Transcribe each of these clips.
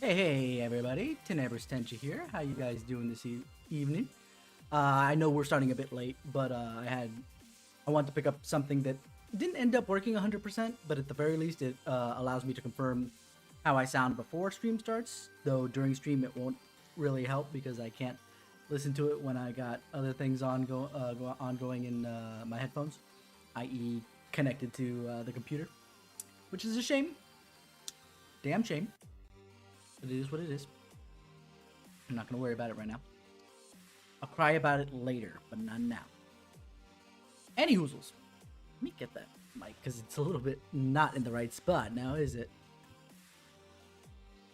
Hey everybody, TenebrisTenshi here. How you guys doing this evening? I know we're starting a bit late, but I wanted to pick up something that didn't end up working 100%, but at the very least it allows me to confirm how I sound before stream starts, though during stream it won't really help because I can't listen to it when I got other things ongoing in my headphones, i.e. connected to the computer, which is a shame. Damn shame. But it is what it is. I'm not going to worry about it right now. I'll cry about it later, but not now. Any hoozles. Let me get that mic, because it's a little bit not in the right spot now, is it?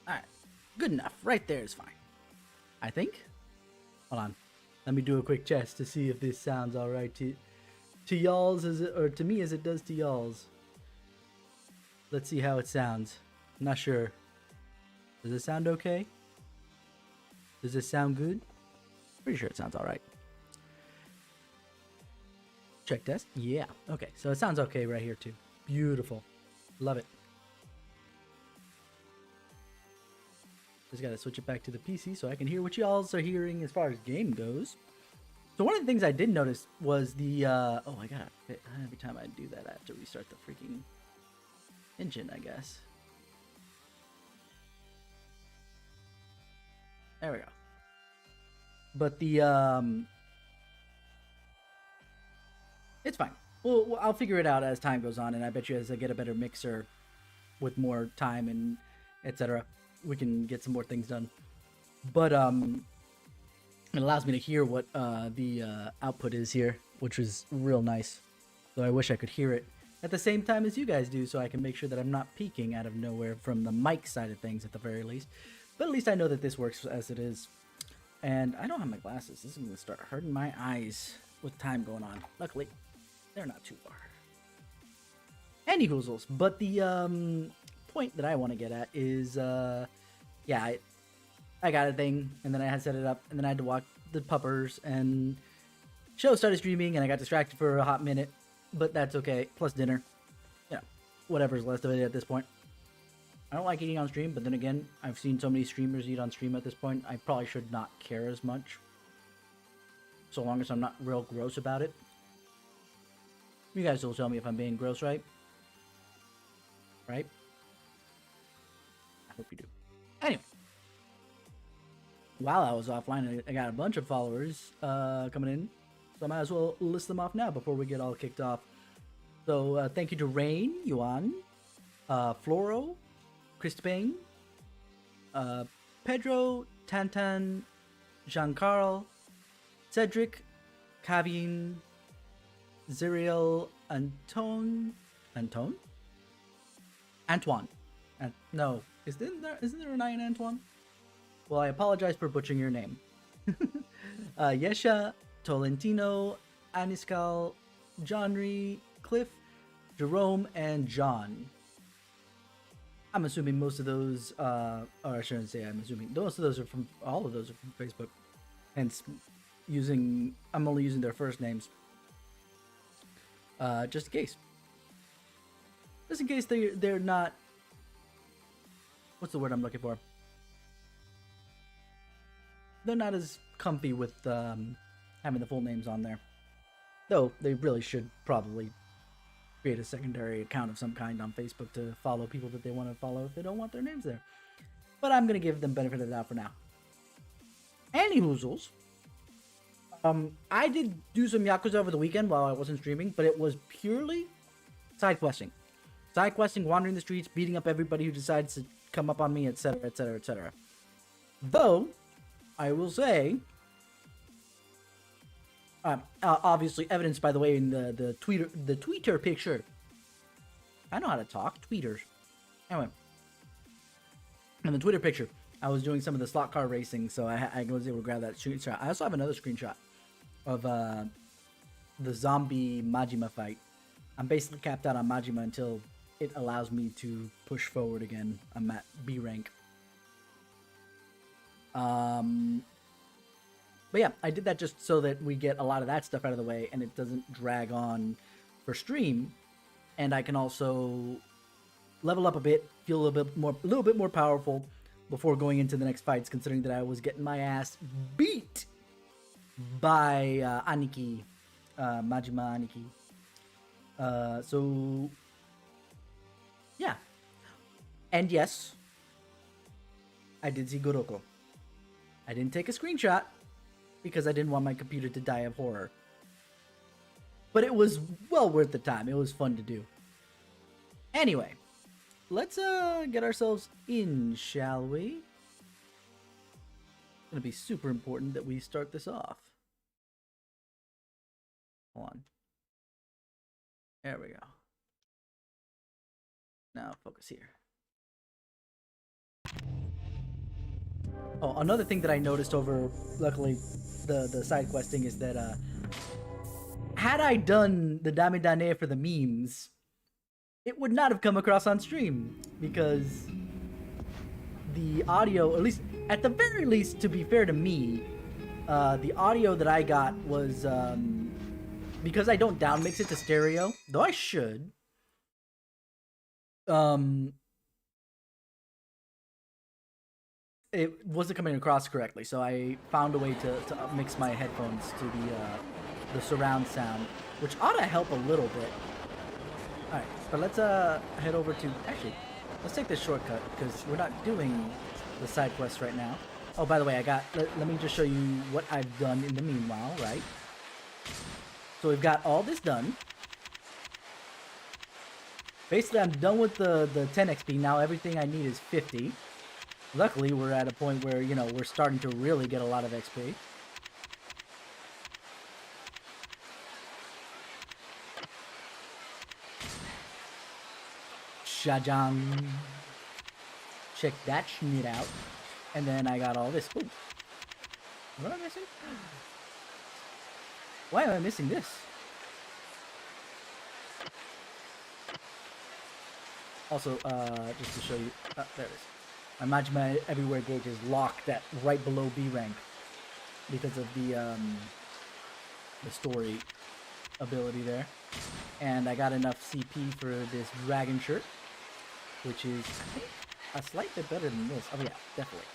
Alright. Good enough. Right there is fine. I think. Hold on. Let me do a quick test to see if this sounds alright to y'alls, or to me as it does to y'alls. Let's see how it sounds. I'm not sure. Does it sound okay? Does it sound good? Pretty sure it sounds alright. Check test. Yeah. Okay. So it sounds okay right here too. Beautiful. Love it. Just gotta switch it back to the PC so I can hear what y'all are hearing as far as game goes. So one of the things I did notice was the oh, I gotta fit. Every time I do that I have to restart the freaking engine, I guess. There we go. But the it's fine. Well, I'll figure it out as time goes on, and I bet you as I get a better mixer with more time and etc., we can get some more things done. But it allows me to hear what the output is here, which is real nice. So I wish I could hear it at the same time as you guys do, so I can make sure that I'm not peaking out of nowhere from the mic side of things at the very least. But at least I know that this works as it is. And I don't have my glasses. This is going to start hurting my eyes with time going on. Luckily, they're not too far. Any hoozles. But the point that I want to get at is, yeah, I got a thing, and then I had to set it up, and then I had to walk the puppers, and show started streaming, and I got distracted for a hot minute. But that's okay. Plus dinner. You know, whatever's left of it at this point. I don't like eating on stream, but then again, I've seen so many streamers eat on stream at this point, I probably should not care as much. So long as I'm not real gross about it. You guys will tell me if I'm being gross, right? Right? I hope you do. Anyway. While I was offline, I got a bunch of followers coming in. So I might as well list them off now before we get all kicked off. So thank you to Rain, Yuan, Floro, Crispin, Pedro, Tantan, Jean-Carl, Cedric, Kavin, Ziriel, Antoine? No, isn't there an I in Antoine? Well, I apologize for butchering your name. Yesha, Tolentino, Aniskal, Johnry, Cliff, Jerome, and John. I'm assuming most of those, or I shouldn't say I'm assuming, most of those are from, all of those are from Facebook. Hence, I'm only using their first names. Just in case. Just in case they're not, what's the word I'm looking for? They're not as comfy with having the full names on there. Though, they really should probably create a secondary account of some kind on Facebook to follow people that they want to follow if they don't want their names there. But I'm going to give them benefit of the doubt for now. Any hoozles. I did do some Yakuza over the weekend while I wasn't streaming, but it was purely side questing. Side questing, wandering the streets, beating up everybody who decides to come up on me, etc., etc., etc. Though, I will say, obviously evidenced by the way in the tweeter picture. I know how to talk. Tweeters. Anyway, in the Twitter picture, I was doing some of the slot car racing, so I was able to grab that screenshot. I also have another screenshot of the zombie Majima fight. I'm basically capped out on Majima until it allows me to push forward again. I'm at B rank. But yeah, I did that just so that we get a lot of that stuff out of the way and it doesn't drag on for stream. And I can also level up a bit, feel a little bit more powerful, before going into the next fights, considering that I was getting my ass beat by Aniki, Majima Aniki. So yeah, and yes, I did see Goroko. I didn't take a screenshot because I didn't want my computer to die of horror. But it was well worth the time. It was fun to do. Anyway, let's get ourselves in, shall we? It's gonna be super important that we start this off. Hold on. There we go. Now focus here. Oh, another thing that I noticed over, luckily, the side questing is that had I done the Dame Dane for the memes, it would not have come across on stream because the audio, at least at the very least, to be fair to me, the audio that I got was because I don't down mix it to stereo, though I should. It wasn't coming across correctly, so I found a way to mix my headphones to the surround sound, which ought to help a little bit. Alright, but let's head over to... Actually, let's take this shortcut, because we're not doing the side quest right now. Oh, by the way, let me just show you what I've done in the meanwhile, right? So we've got all this done. Basically, I'm done with the 10 XP. Now everything I need is 50. Luckily, we're at a point where, you know, we're starting to really get a lot of XP. Shajang. Check that shit out. And then I got all this. Ooh. What am I missing? Why am I missing this? Also, just to show you... there it is. My Majima Everywhere gauge is locked at right below B rank because of the story ability there. And I got enough CP for this dragon shirt, which is, I think, a slight bit better than this. Oh yeah, definitely.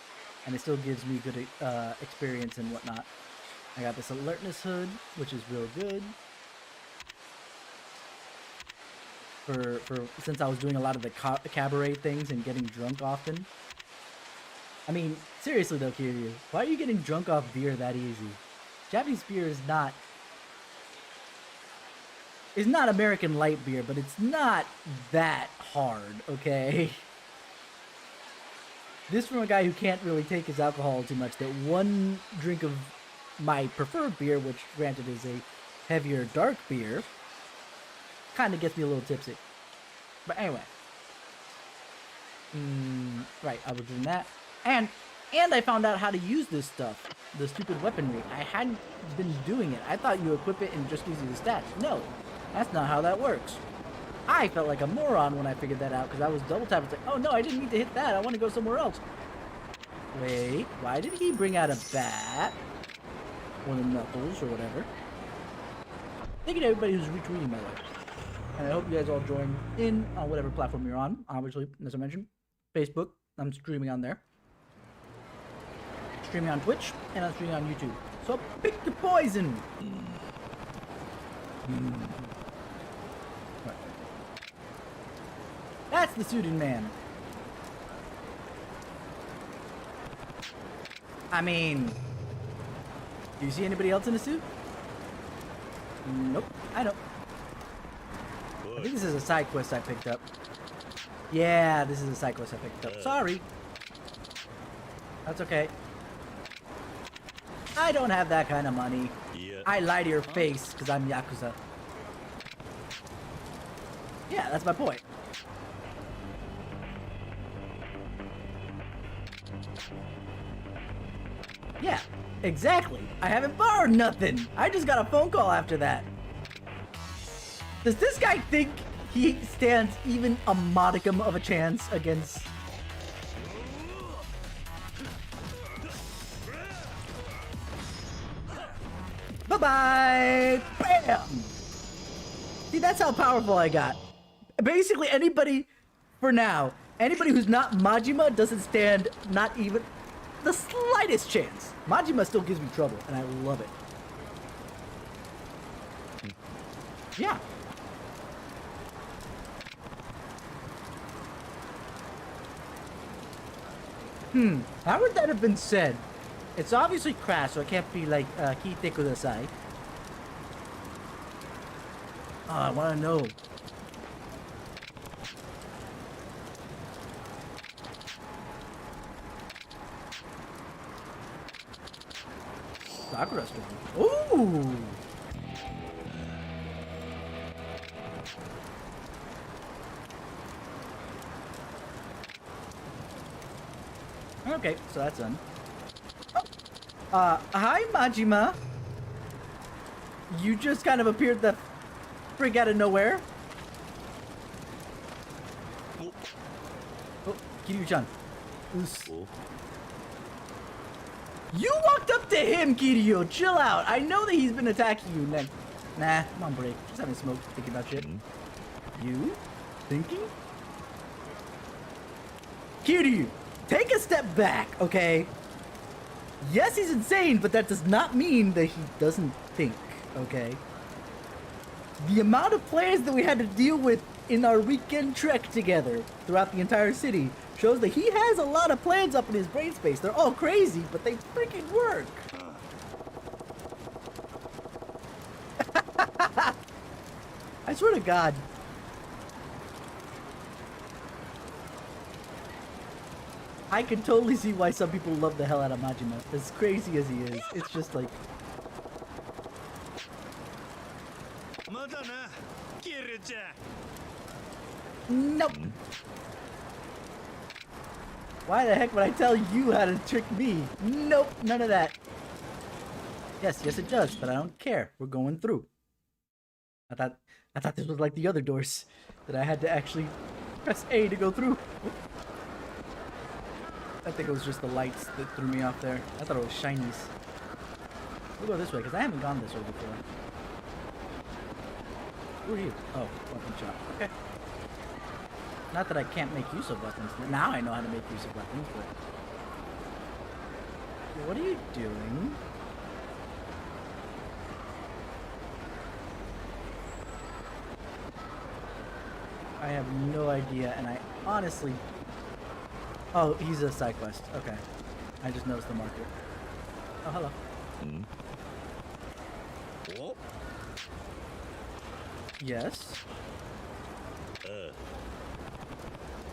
And it still gives me good experience and whatnot. I got this alertness hood, which is real good. For since I was doing a lot of the cabaret things and getting drunk often. I mean, seriously though, Kiryu, why are you getting drunk off beer that easy? Japanese beer is not American light beer, but it's not that hard, okay? This from a guy who can't really take his alcohol too much, that one drink of my preferred beer, which granted is a heavier dark beer, kind of gets me a little tipsy. But anyway. Right, I was doing that. And I found out how to use this stuff. The stupid weaponry. I hadn't been doing it. I thought you equip it and just gives you the stats. No, that's not how that works. I felt like a moron when I figured that out because I was double tapping. It's like, oh no, I didn't need to hit that. I want to go somewhere else. Wait, why did he bring out a bat? Or the knuckles or whatever. Thank you to everybody who's retweeting, by the way. And I hope you guys all join in on whatever platform you're on. Obviously, as I mentioned, Facebook. I'm streaming on there. Streaming on Twitch, and I'm streaming on YouTube. So pick your poison! Right. That's the suited man. I mean... Do you see anybody else in a suit? Nope, I don't. I think this is a side quest I picked up. Yeah, this is a side quest I picked up. Sorry. That's okay. I don't have that kind of money. Yeah. I lie to your face because I'm Yakuza. Yeah, that's my point. Yeah, exactly. I haven't borrowed nothing. I just got a phone call after that. Does this guy think he stands even a modicum of a chance against... Bye-bye! Bam! See, that's how powerful I got. Basically, anybody, for now, Anybody who's not Majima doesn't stand not even the slightest chance. Majima still gives me trouble, and I love it. Yeah. How would that have been said? It's obviously crass, so it can't be like, Kite kudasai. Oh, I want to know. Sakura's Ooh! Okay, so that's done. Hi, Majima. You just kind of appeared the freak out of nowhere. Oh, Kiryu-chan. You walked up to him, Kiryu. Chill out. I know that he's been attacking you. Nah, come on, break. Just having a smoke, thinking about shit. You? Thinking? Kiryu, take a step back, okay? Yes, he's insane, but that does not mean that he doesn't think, okay? The amount of players that we had to deal with in our weekend trek together throughout the entire city shows that he has a lot of plans up in his brain space. They're all crazy, but they freaking work. I swear to God. I can totally see why some people love the hell out of Majima. As crazy as he is, it's just like... Nope. Why the heck would I tell you how to trick me? Nope, none of that. Yes, it does, but I don't care. We're going through. I thought this was like the other doors that I had to actually press A to go through. I think it was just the lights that threw me off there. I thought it was shinies. We'll go this way, because I haven't gone this way before. Who are you? Oh, weapon shop. Okay. Not that I can't make use of weapons. Now I know how to make use of weapons, but... What are you doing? I have no idea, and I honestly... Oh, he's a side quest. Okay. I just noticed the marker. Oh, hello. Oh. Yes.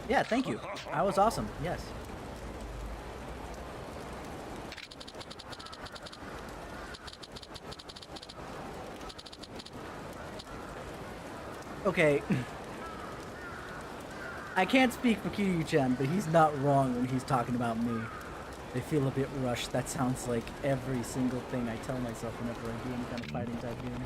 Yeah, thank you. I was awesome. Yes. Okay. I can't speak for Kiryu-chan, but he's not wrong when he's talking about me. They feel a bit rushed. That sounds like every single thing I tell myself whenever I do any kind of fighting type game.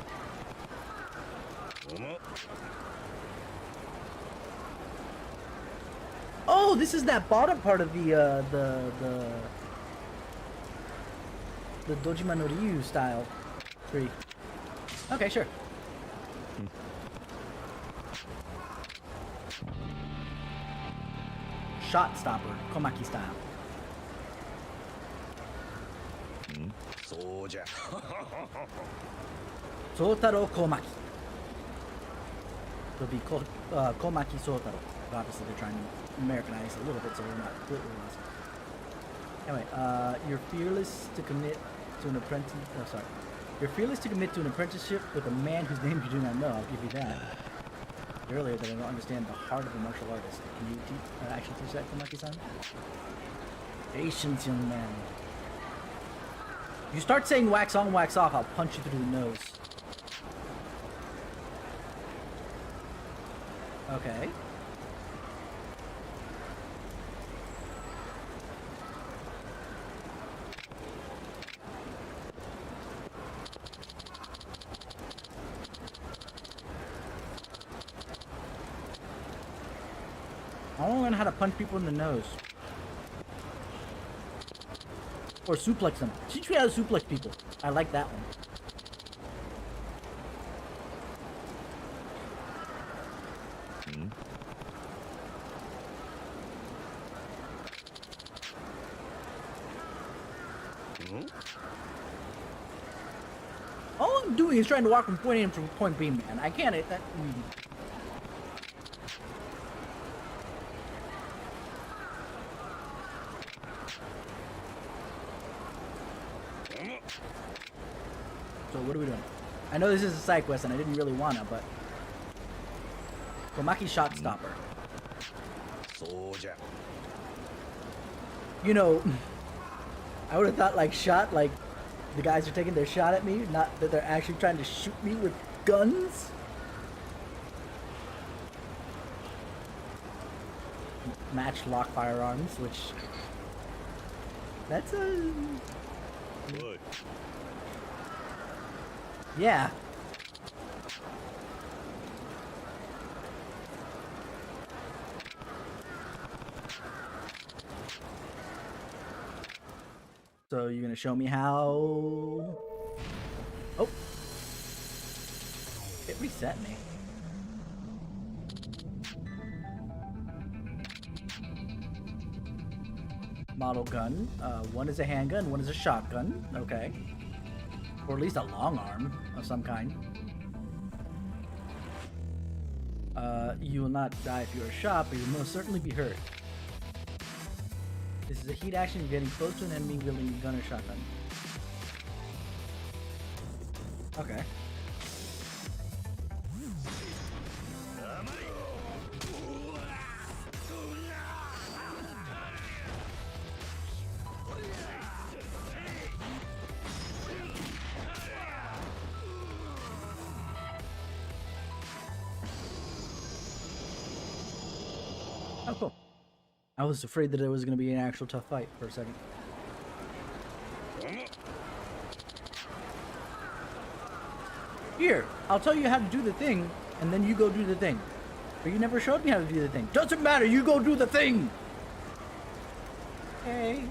Oh, this is that bottom part of the Dojima no Ryu style tree. Okay, sure. Shot stopper, Komaki style. Sotaro Komaki. It'll be Komaki Sotaro. Obviously, they're trying to Americanize a little bit so we're not completely lost. Anyway, you're fearless to commit to an apprentice. Oh, sorry. You're fearless to commit to an apprenticeship with a man whose name you do not know. I'll give you that. Earlier that I don't understand the heart of a martial artist. Can you actually teach that, Komaki-san? Patience, young man. If you start saying wax on, wax off, I'll punch you through the nose. Okay. I want to learn how to punch people in the nose. Or suplex them. Teach me how to suplex people. I like that one. All I'm doing is trying to walk from point A to point B, man. I can't. So what are we doing? I know this is a side quest and I didn't really wanna, but Komaki Shot Stopper. You know, I would have thought like shot, like the guys are taking their shot at me, not that they're actually trying to shoot me with guns. Matchlock firearms, which that's a yeah. So you're gonna show me how? Oh, it reset me. Model gun. One is a handgun, one is a shotgun. Okay. Or at least a long arm of some kind. You will not die if you are shot, but you will most certainly be hurt. This is a heat action. You're getting close to an enemy wielding a gun or shotgun. Okay. Oh, cool. I was afraid that it was going to be an actual tough fight for a second. Here, I'll tell you how to do the thing, and then you go do the thing. But you never showed me how to do the thing. Doesn't matter, you go do the thing! Hey.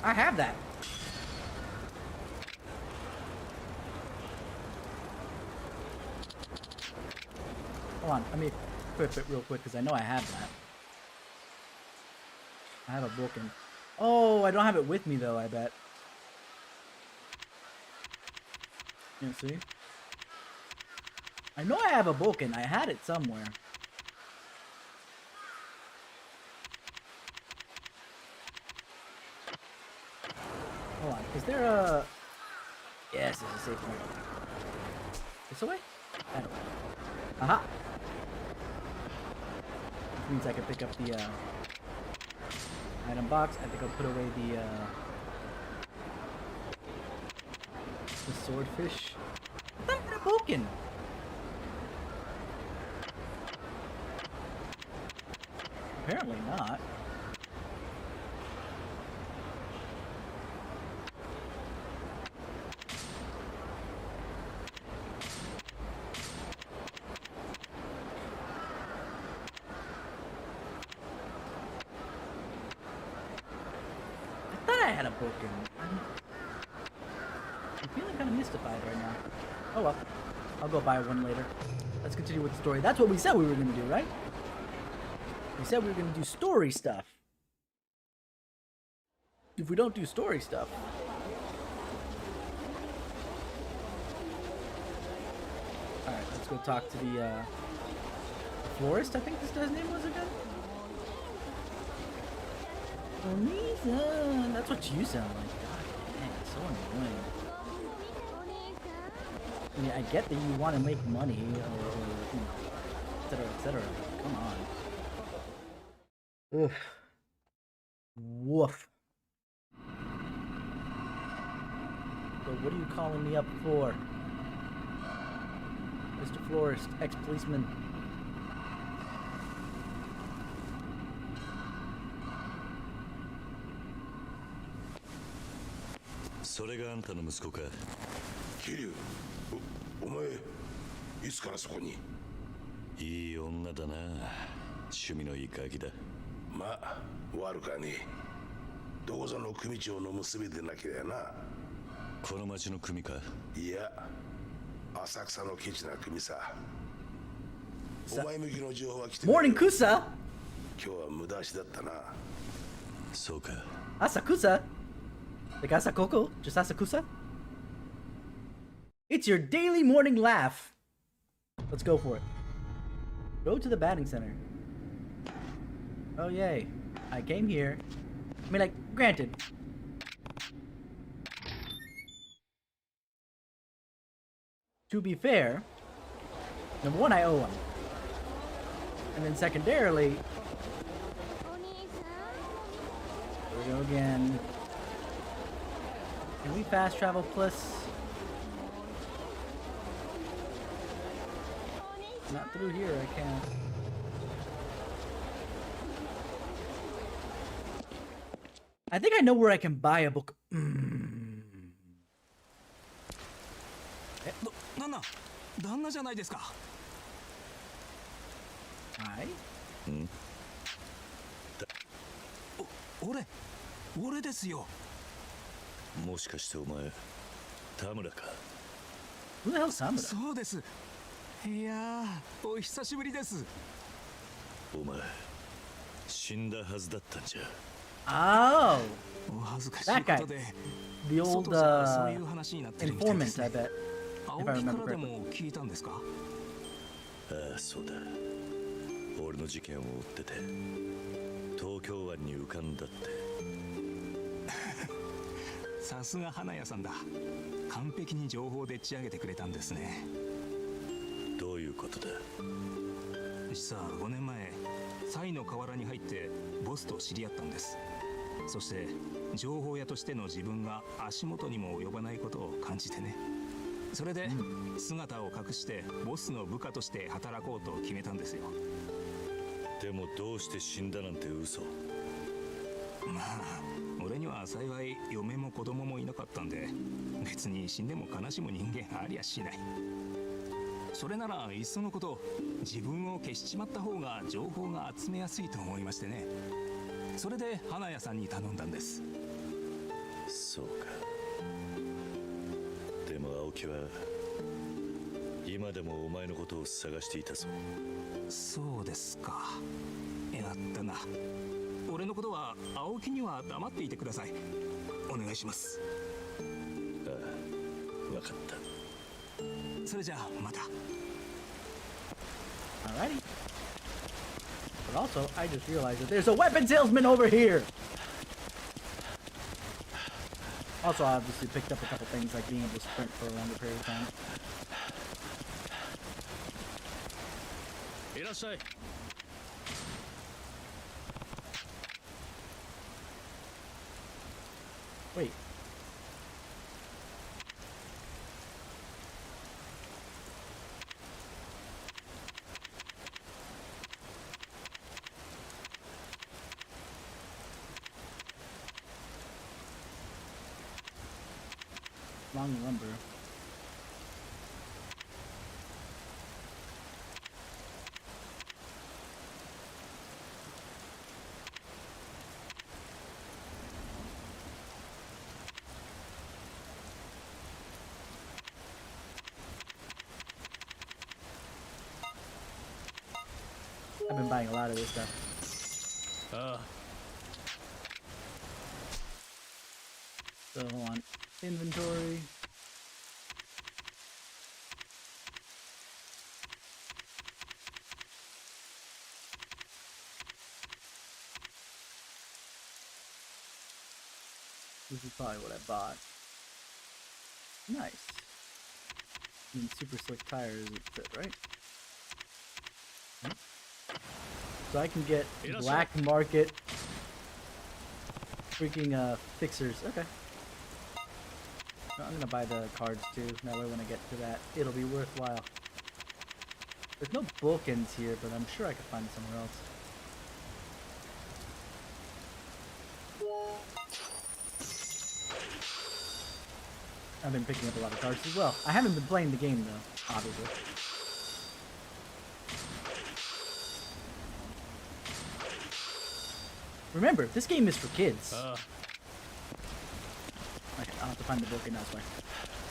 I have that. Hold on, let me equip it real quick because I know I have that. I have a broken. Oh, I don't have it with me though, I bet. You see? I know I have a broken. I had it somewhere. Hold on, is there a... Yes, there's a safe point. This way? That way. Aha! Which means I can pick up the item box. I think I'll put away the swordfish. I thought I had a broken. Apparently not. I had a broken. I'm feeling kind of mystified right now. Oh well. I'll go buy one later. Let's continue with the story. That's what we said we were going to do, right? We said we were going to do story stuff. If we don't do story stuff... Alright, let's go talk to the florist, I think this guy's name was again? Lisa, that's what you sound like. God dang, it's so annoying. I mean, I get that you want to make money, or you know, etc., etc. Come on. Ugh. Woof. So what are you calling me up for? Mr. Florist, ex-policeman. Kiryu, お前いつからそこに？いい女だな。趣味のいいガキだ。まあ悪かねえ。どこぞの組長の娘でなきゃな。この町の組か？いや、浅草のケチな組さ。お前向きの情報は来てる。 Morning Kusa. 今日は無駄足だったな。そうか。 Asakusa? Like Asakoko? Just Asakusa? It's your daily morning laugh. Let's go for it. Go to the batting center. Oh, yay. I came here. I mean, like, granted. To be fair, number one, I owe him. And then secondarily, here we go again. Can we fast travel, plus? Not through here, I can't. I think I know where I can buy a book. なんだ旦那じゃないですか。はい。俺ですよ。もしかしてお前田村か。 Who the hell's Samura? そうです。いやー、お久しぶりです。お前死んだはずだったんじゃ。 Oh, お恥ずかしいことで。 the old 外じゃそういう話になってるみたいで informant, す I ね。 bet. 青 If I 木か remember らで correctly. も聞いたんですか。ああそうだ。俺の事件を追ってて東京湾に浮かんだって。さすが花屋さんだ。完璧に情報でっち上げてくれたんですね。どういうことだ。実は5年前サイの河原に入ってボスと知り合ったんです。そして情報屋としての自分が足元にも及ばないことを感じてね。それで姿を隠してボスの部下として働こうと決めたんですよ。でもどうして死んだなんて嘘。まあ俺には幸い嫁も子供もいなかったんで、別に死んでも悲しむ人間ありゃしない。それならいっそのこと自分を消しちまった方が情報が集めやすいと思いましてね。それで花屋さんに頼んだんです。そうか。でも青木は今でもお前のことを探していたぞ。そうですか。やったな。俺のことは青木には黙っていてください。お願いします。ああ、分かった。それじゃあまた。 Alrighty. But also, I just realized that there's a weapon salesman over here. Also, I obviously picked up a couple things like being able to sprint for a longer period of time. いらっしゃい。 Wait. Long lumber. I've been buying a lot of this stuff. So hold on. Inventory. This is probably what I bought. Nice. And super slick tires, it said, right? So I can get black market freaking fixers. Okay. I'm gonna buy the cards too. That way when I get to that, it'll be worthwhile. There's no bookends here, but I'm sure I could find it somewhere else. I've been picking up a lot of cards as well. I haven't been playing the game though, obviously. Remember, this game is for kids. Okay, I'll have to find the book and that's why.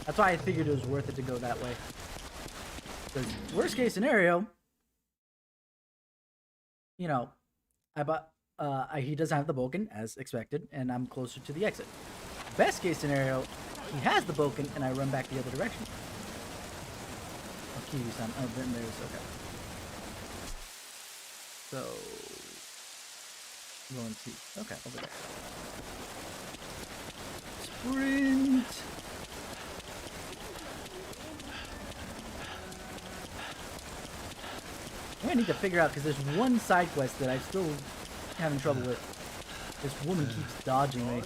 That's why I figured it was worth it to go that way. Because worst case scenario, you know, he doesn't have the Boken as expected, and I'm closer to the exit. Best case scenario, he has the Boken, and I run back the other direction. Oh, Kiwi-san. Oh, then there's okay. So, going to okay over there. Sprint. I need to figure out because there's one side quest that I'm still having trouble with. This woman keeps dodging me.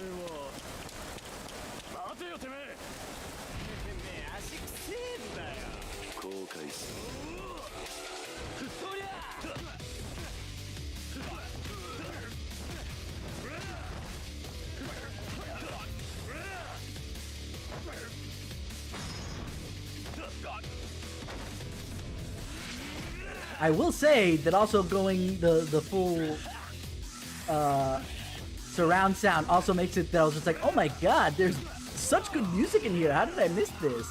I will say that also going the full surround sound also makes it that I was just like, oh my god, there's such good music in here. How did I miss this?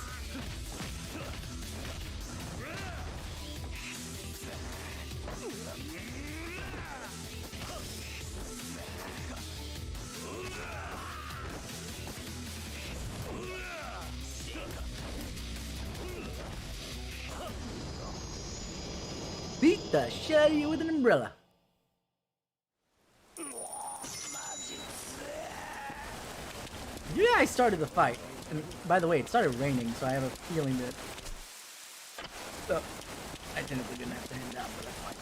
Beat the shit out of you with an umbrella. Yeah, I started the fight. And by the way, it started raining, so I have a feeling that... So, I technically didn't have to hand down, but that's fine.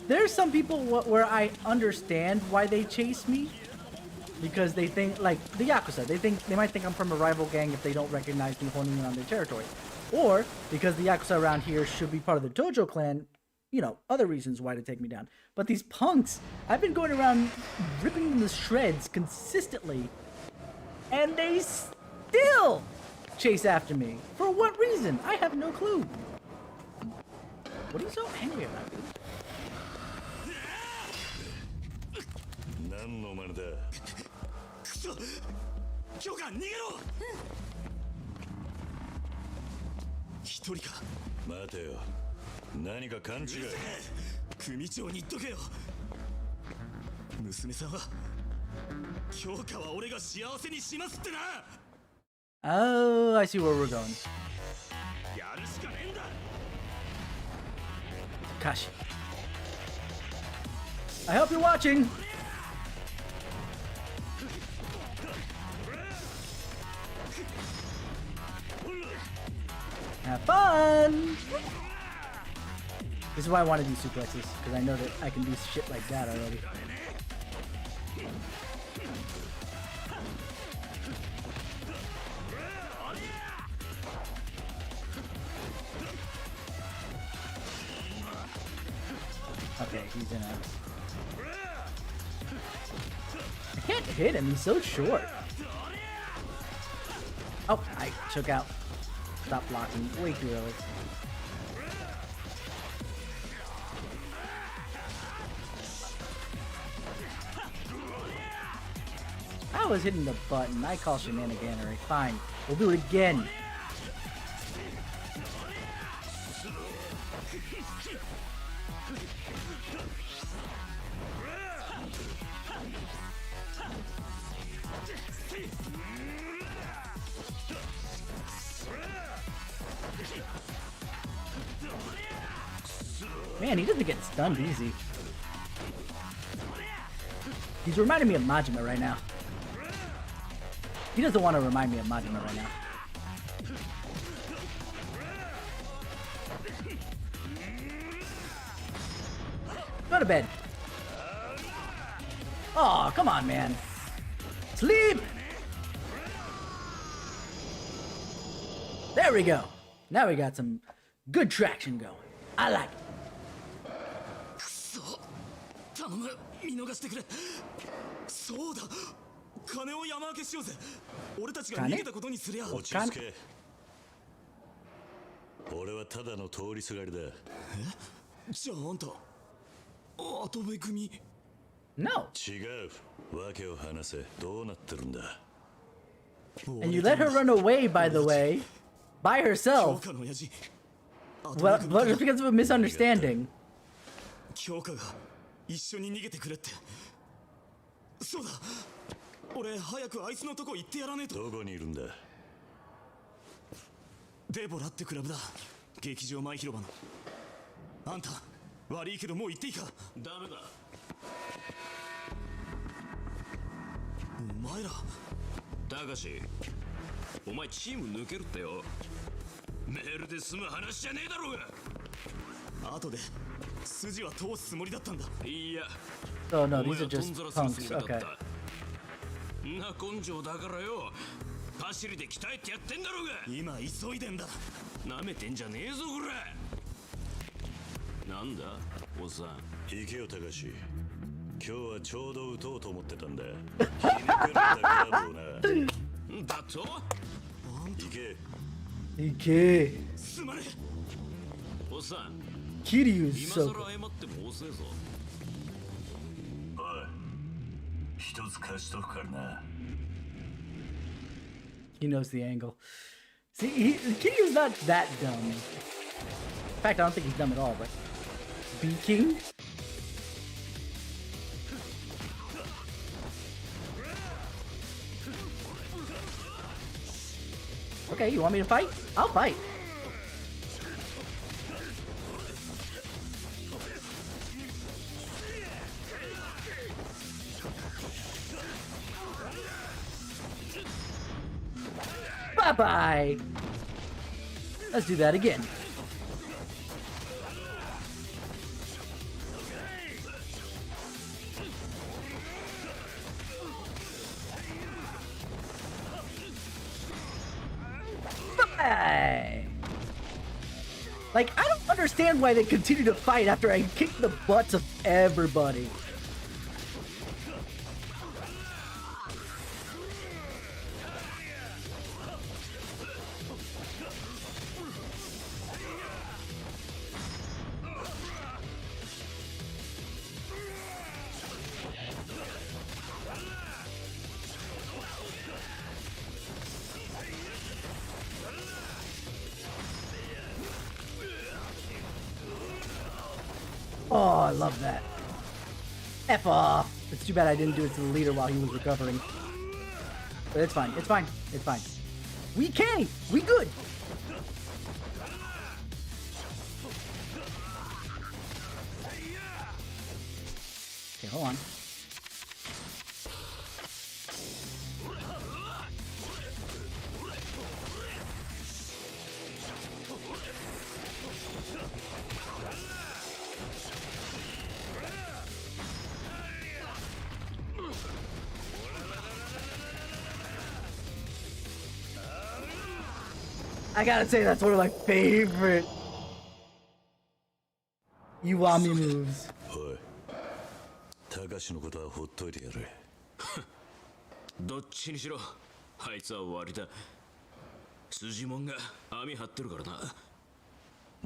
There's some people where I understand why they chase me, because they think, like the Yakuza, they might think I'm from a rival gang if they don't recognize me honing in on their territory, or because the Yakuza around here should be part of the Dojo clan, you know, other reasons why to take me down. But these punks, I've been going around ripping them to shreds consistently, and they still chase after me. For what reason? I have no clue. What are you so angry about, dude? 何の真似だ。くそ、教官逃げろ。一人か。待てよ。何か勘違い。組長に言っとけよ。娘さんは教科は俺が幸せにしますってな。Oh, I see where we're going. やるしかねえんだ。Kashi. I hope you're watching. Have fun! This is why I want to do suplexes, because I know that I can do shit like that already. Okay, he's in a... I can't hit him, he's so short. Oh, I took out. Stop blocking way too early. I was hitting the button. I call shenaniganery. Fine. We'll do it again. Man, he doesn't get stunned easy. He's reminding me of Majima right now. He doesn't want to remind me of Majima right now. Go to bed. Oh, come on, man. Sleep! There we go. Now we got some good traction going. I like it. 頼む、見逃してくれ。そうだ、金を山分けしようぜ。俺たちが逃げたことにすりゃ。落ち着け。俺はただの通りすがりだ。じゃああんた。跡部組 No. 違う。わけを話せ。どうなってるんだ。 And you let her run away, by the way, by herself. 京香の親父 Well, but it's because of a misunderstanding. 京香が一緒に逃げてくれって。そうだ、俺早くあいつのとこ行ってやらねえと。どこにいるんだ。デボラってクラブだ、劇場前広場の。あんた悪いけどもう行っていいか。ダメだ。お前らたかし、お前チーム抜けるってよ。メールで済む話じゃねえだろうが。後で筋は通すつもりだったんだ。いや、 Oh no, お前 these は are とん just ざらする punks. つもりだっ Okay. た。な根性だからよ。走りで鍛えてやってんだろうが。今急いでんだ。なめてんじゃねえぞこら。なんだおっさん。行けよ高志。今日はちょうど打とうと思ってたんだ。ひねくれたカードをな。だと行け。Okay. すまねえ。おっさん、 Kiryu's 今 so 更謝っても遅えぞ。おい、一つ貸しとくからな。 He knows the angle. See, Kiryu's not that dumb. In fact, I don't think he's dumb at all, but... B King? Okay, you want me to fight? I'll fight. Bye-bye. Let's do that again. Bye. Like, I don't understand why they continue to fight after I kick the butts of everybody. Oh, I love that. F off. It's too bad I didn't do it to the leader while he was recovering. But it's fine. It's fine. It's fine. We can. We good. Okay, hold on. I gotta say, that's one of my favorite Iwami moves. おい、高志のことはほっといてやれ。どっちにしろあいつは終わりだ。筋もんが網張ってるから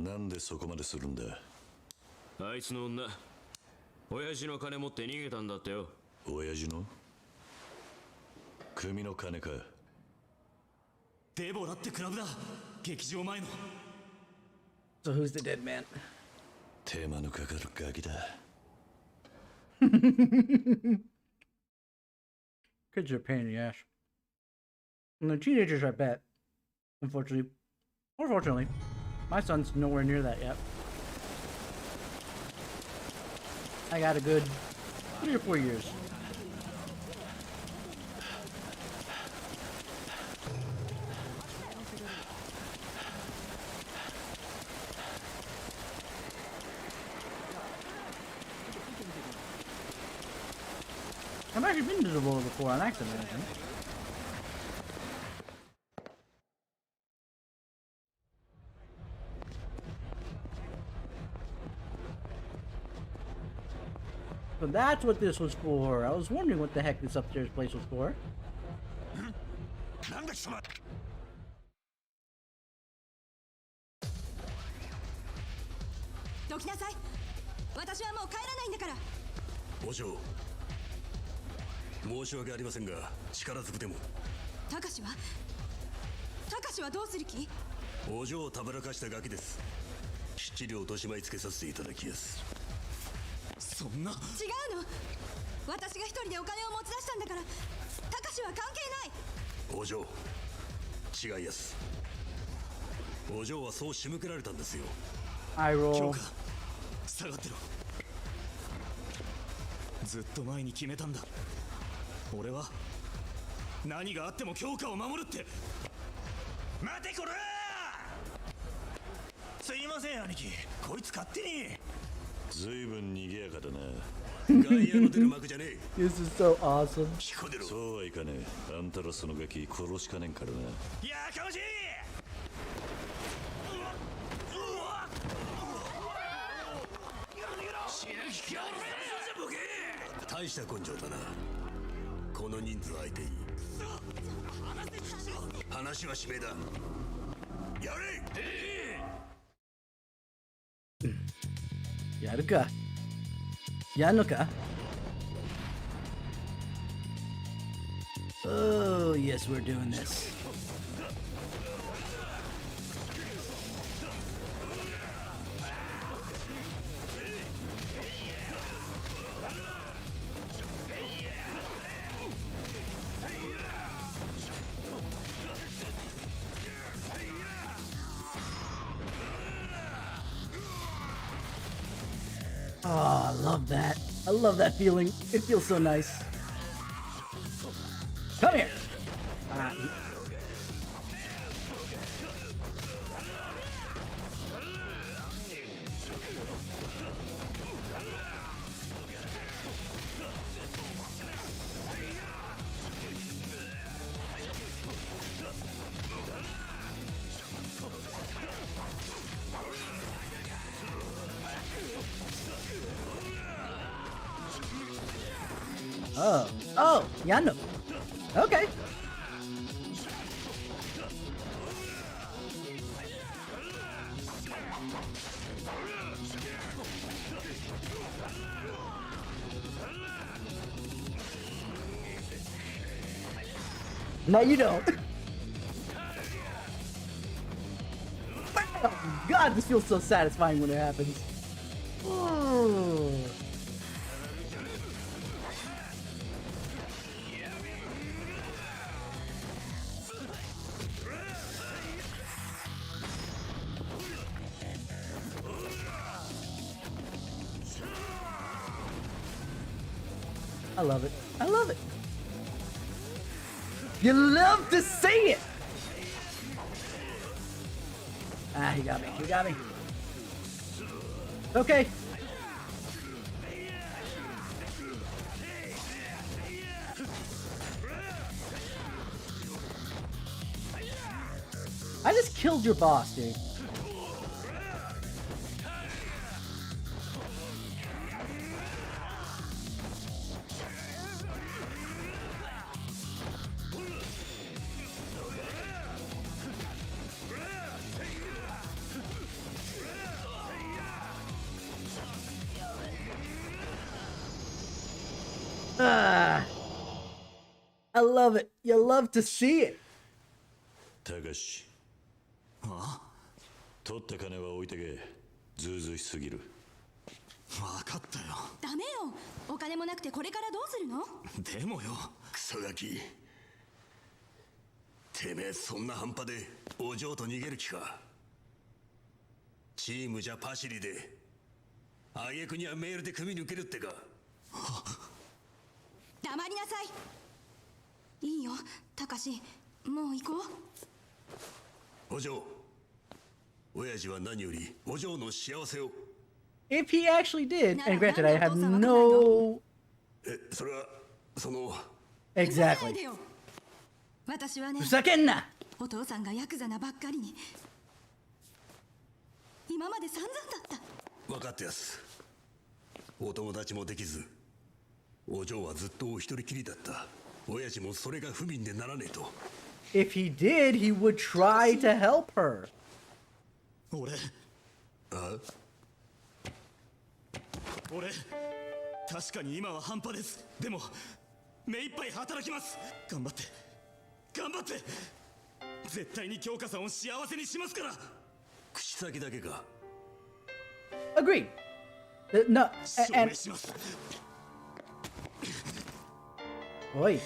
な。なんでそこまでするんだ。あいつの女、親父の金持って逃げたんだってよ。親父の組の金か。デボラってクラブだ、劇場前の。 So who's the dead man? 手間のかかるガキだ。Kids are a pain in the ass. And the teenagers, I bet. Unfortunately. Or fortunately. My son's nowhere near that yet. I got a good 3 or 4 years. I've actually been to the roller before on accident, I think. So that's what this was for. I was wondering what the heck this upstairs place was for. なんだ貴様。どきなさい。私はもう帰らないんだから。お嬢、申し訳ありませんが力ずくでも。たかしはどうする気？お嬢をたぶらかしたガキです。きっちり落とし前つけさせていただきやす。そんな。違うの。私が一人でお金を持ち出したんだから、たかしは関係ない。お嬢、違いやす。お嬢はそう仕向けられたんですよ。I roll. 京香、下がってろ。ずっと前に決めたんだ。俺は何があっても京香を守るって。待てこら！すいません兄貴、こいつ勝手に。ずいぶん賑やかだな。外野の出る幕じゃねえ。 This is so awesome. 彦出ろ。そうはいかねえ。あんたらそのガキ殺しかねんからな。やかましい。大した根性だな、この人数相手に。話は締めだ。やれ。やるか。やんのか。Oh, yes, we're doing this. Oh, I love that. I love that feeling. It feels so nice. Come here. Oh, yeah, no. Okay. No, you don't. Oh, God, this feels so satisfying when it happens. Ooh. I love it. I love it. You love to see it. Ah, he got me. He got me. Okay. I just killed your boss, dude. I love it. You love to see it. たかし。取った金は置いてけ。ずうずうしすぎる。分かったよ。ダメよ。お金もなくてこれからどうするの？でもよ。クソガキ。てめえそんな半端でお嬢と逃げる気か。チームじゃパシリで、挙句にはメールで組み抜けるってか。黙りなさい。いいよ、たかし、もう行こう。お嬢、親父は何よりお嬢の幸せを。If he actually did, and granted, I have no. それはその。Exactly. 私はね。ふざけんな。お父さんがヤクザなばっかりに。今まで散々だった。分かってやす。お友達もできず、お嬢はずっとお一人きりだった。親父もそれが不憫でならねえと。If he did, he would try to help her. 俺。俺確かに今は半端です。でも目いっぱい働きます。頑張って絶対に京香さんを幸せにしますから。口先だけか。 Agreed. No, 証 and 明します。 Oi.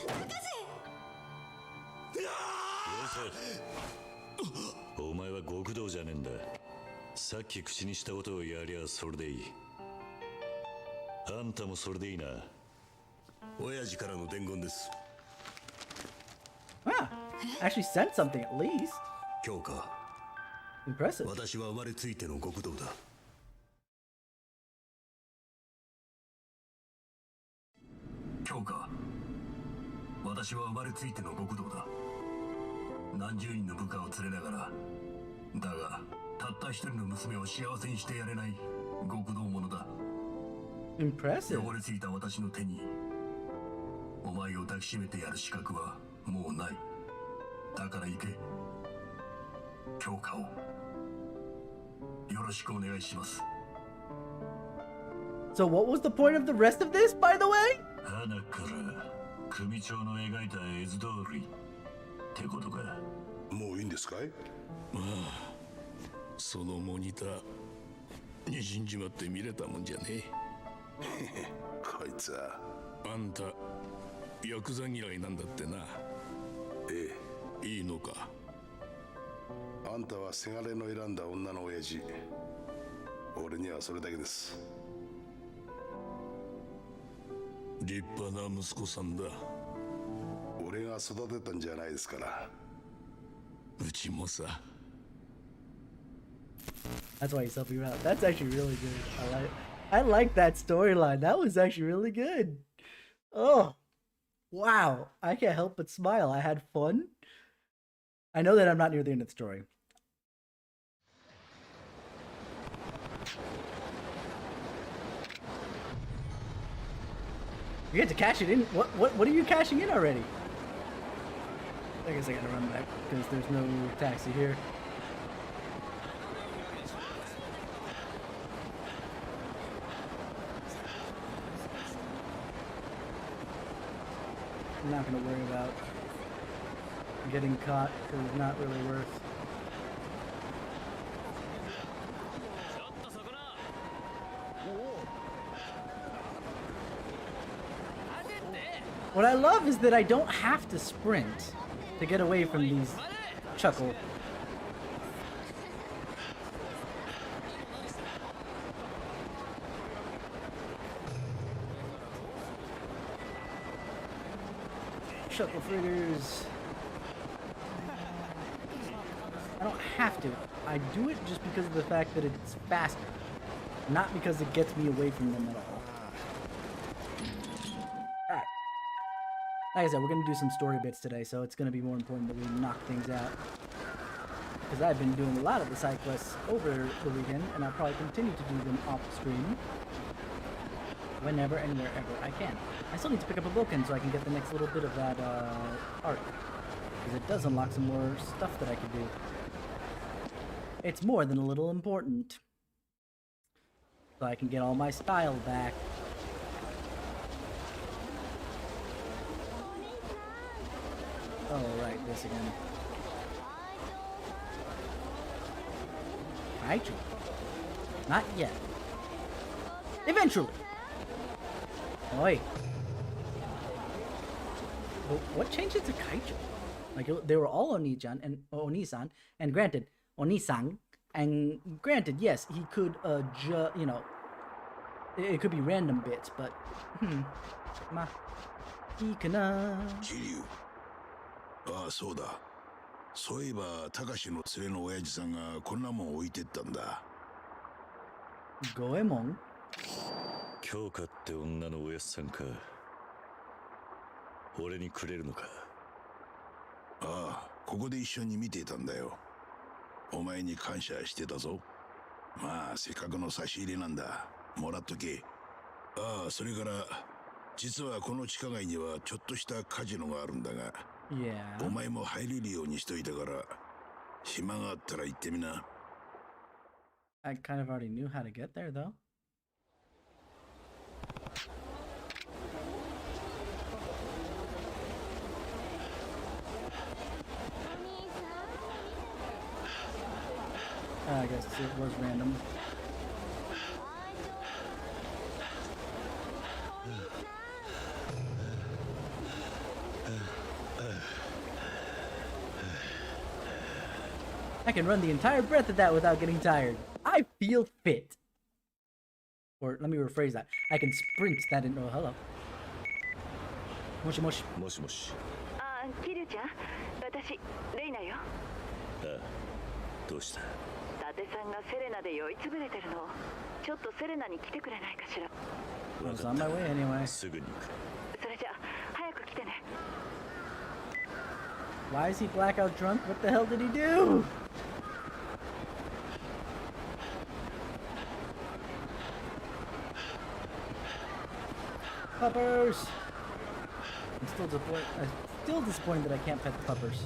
お前は極道じゃねえんだ。さっき口にしたことをやりゃそれでいい。あんたもそれでいいな。親父からの伝言です。 Ah, actually sent something at least. 京香、 Impressive. 私は生まれついての極道だ。京香、私は生まれついての極道だ。何十人の部下を連れながら、だがたった一人の娘を幸せにしてやれない極道者だ。 Impressive. 汚れついた私の手にお前を抱きしめてやる資格はもうない。だから行け。京香をよろしくお願いします。 So what was the point of the rest of this, by the way? 花から組長の描いた絵図通りってことか。もういいんですかい？まあそのモニターにじんじまって見れたもんじゃねえ。こいつは。あんたヤクザ嫌いなんだってな。ええ。いいのか。あんたはせがれの選んだ女の親父。俺にはそれだけです。立派な息子さんだ。俺が育てたんじゃないですから。うちもさ。 That's why he's helping you out. That's actually really good. I like that storyline. That was actually really good. Oh, wow. I can't help but smile. I had fun. I know that I'm not near the end of the story. You get to cash it in. What are you cashing in already? I guess I gotta run back because there's no taxi here. I'm not gonna worry about getting caught because it's not really worth. What I love is that I don't have to sprint to get away from these chuckle. Chuckle fritters. I don't have to. I do it just because of the fact that it's faster, not because it gets me away from them at all. Alright. Like I said, we're going to do some story bits today, so it's going to be more important that we knock things out. Because I've been doing a lot of the side quests over the weekend, and I'll probably continue to do them off stream. Whenever and wherever I can. I still need to pick up a Vulcan so I can get the next little bit of that art. Because it does unlock some more stuff that I could do. It's more than a little important. So I can get all my style back. Oh, right, this again. Kaiju. Not yet. Eventually. Oi. But what changed it to Kaiju? Like, they were all Oni-chan and Oni-san, and granted, Oni-san, and granted, yes, he could, you know, it could be random bits, but, ma, ikana. 桐生。ああ、そうだ。そういえば、高志の連れの親父さんがこんなもん置いてったんだ。Goemon? 京香って女のおやっさんか。俺にくれるのか。ああ、ここで一緒に見ていたんだよ。お前に感謝してたぞ。まあせっかくの差し入れなんだ。もらっとけ。ああ、それから実はこの地下街にはちょっとしたカジノがあるんだが、お前も入れるようにしといたから暇があったら行ってみな。I kind of already knew how to get there, though. I guess it was random. I can run the entire breadth of that without getting tired. I feel fit. Or let me rephrase that. I can sprint that in. Oh, hello. Moshi moshi. もしもし。ああ、キリュウちゃん、私レイナよ。ああ、どうした？伊達さんがセレナで酔いつぶれてるの。ちょっとセレナに来てくれないかしら。I was on my way anyway. すぐに行く。それじゃ早く来てね。Why is he blackout drunk? What the hell did he do? Puppers! I'm still disappointed that I can't pet the puppers.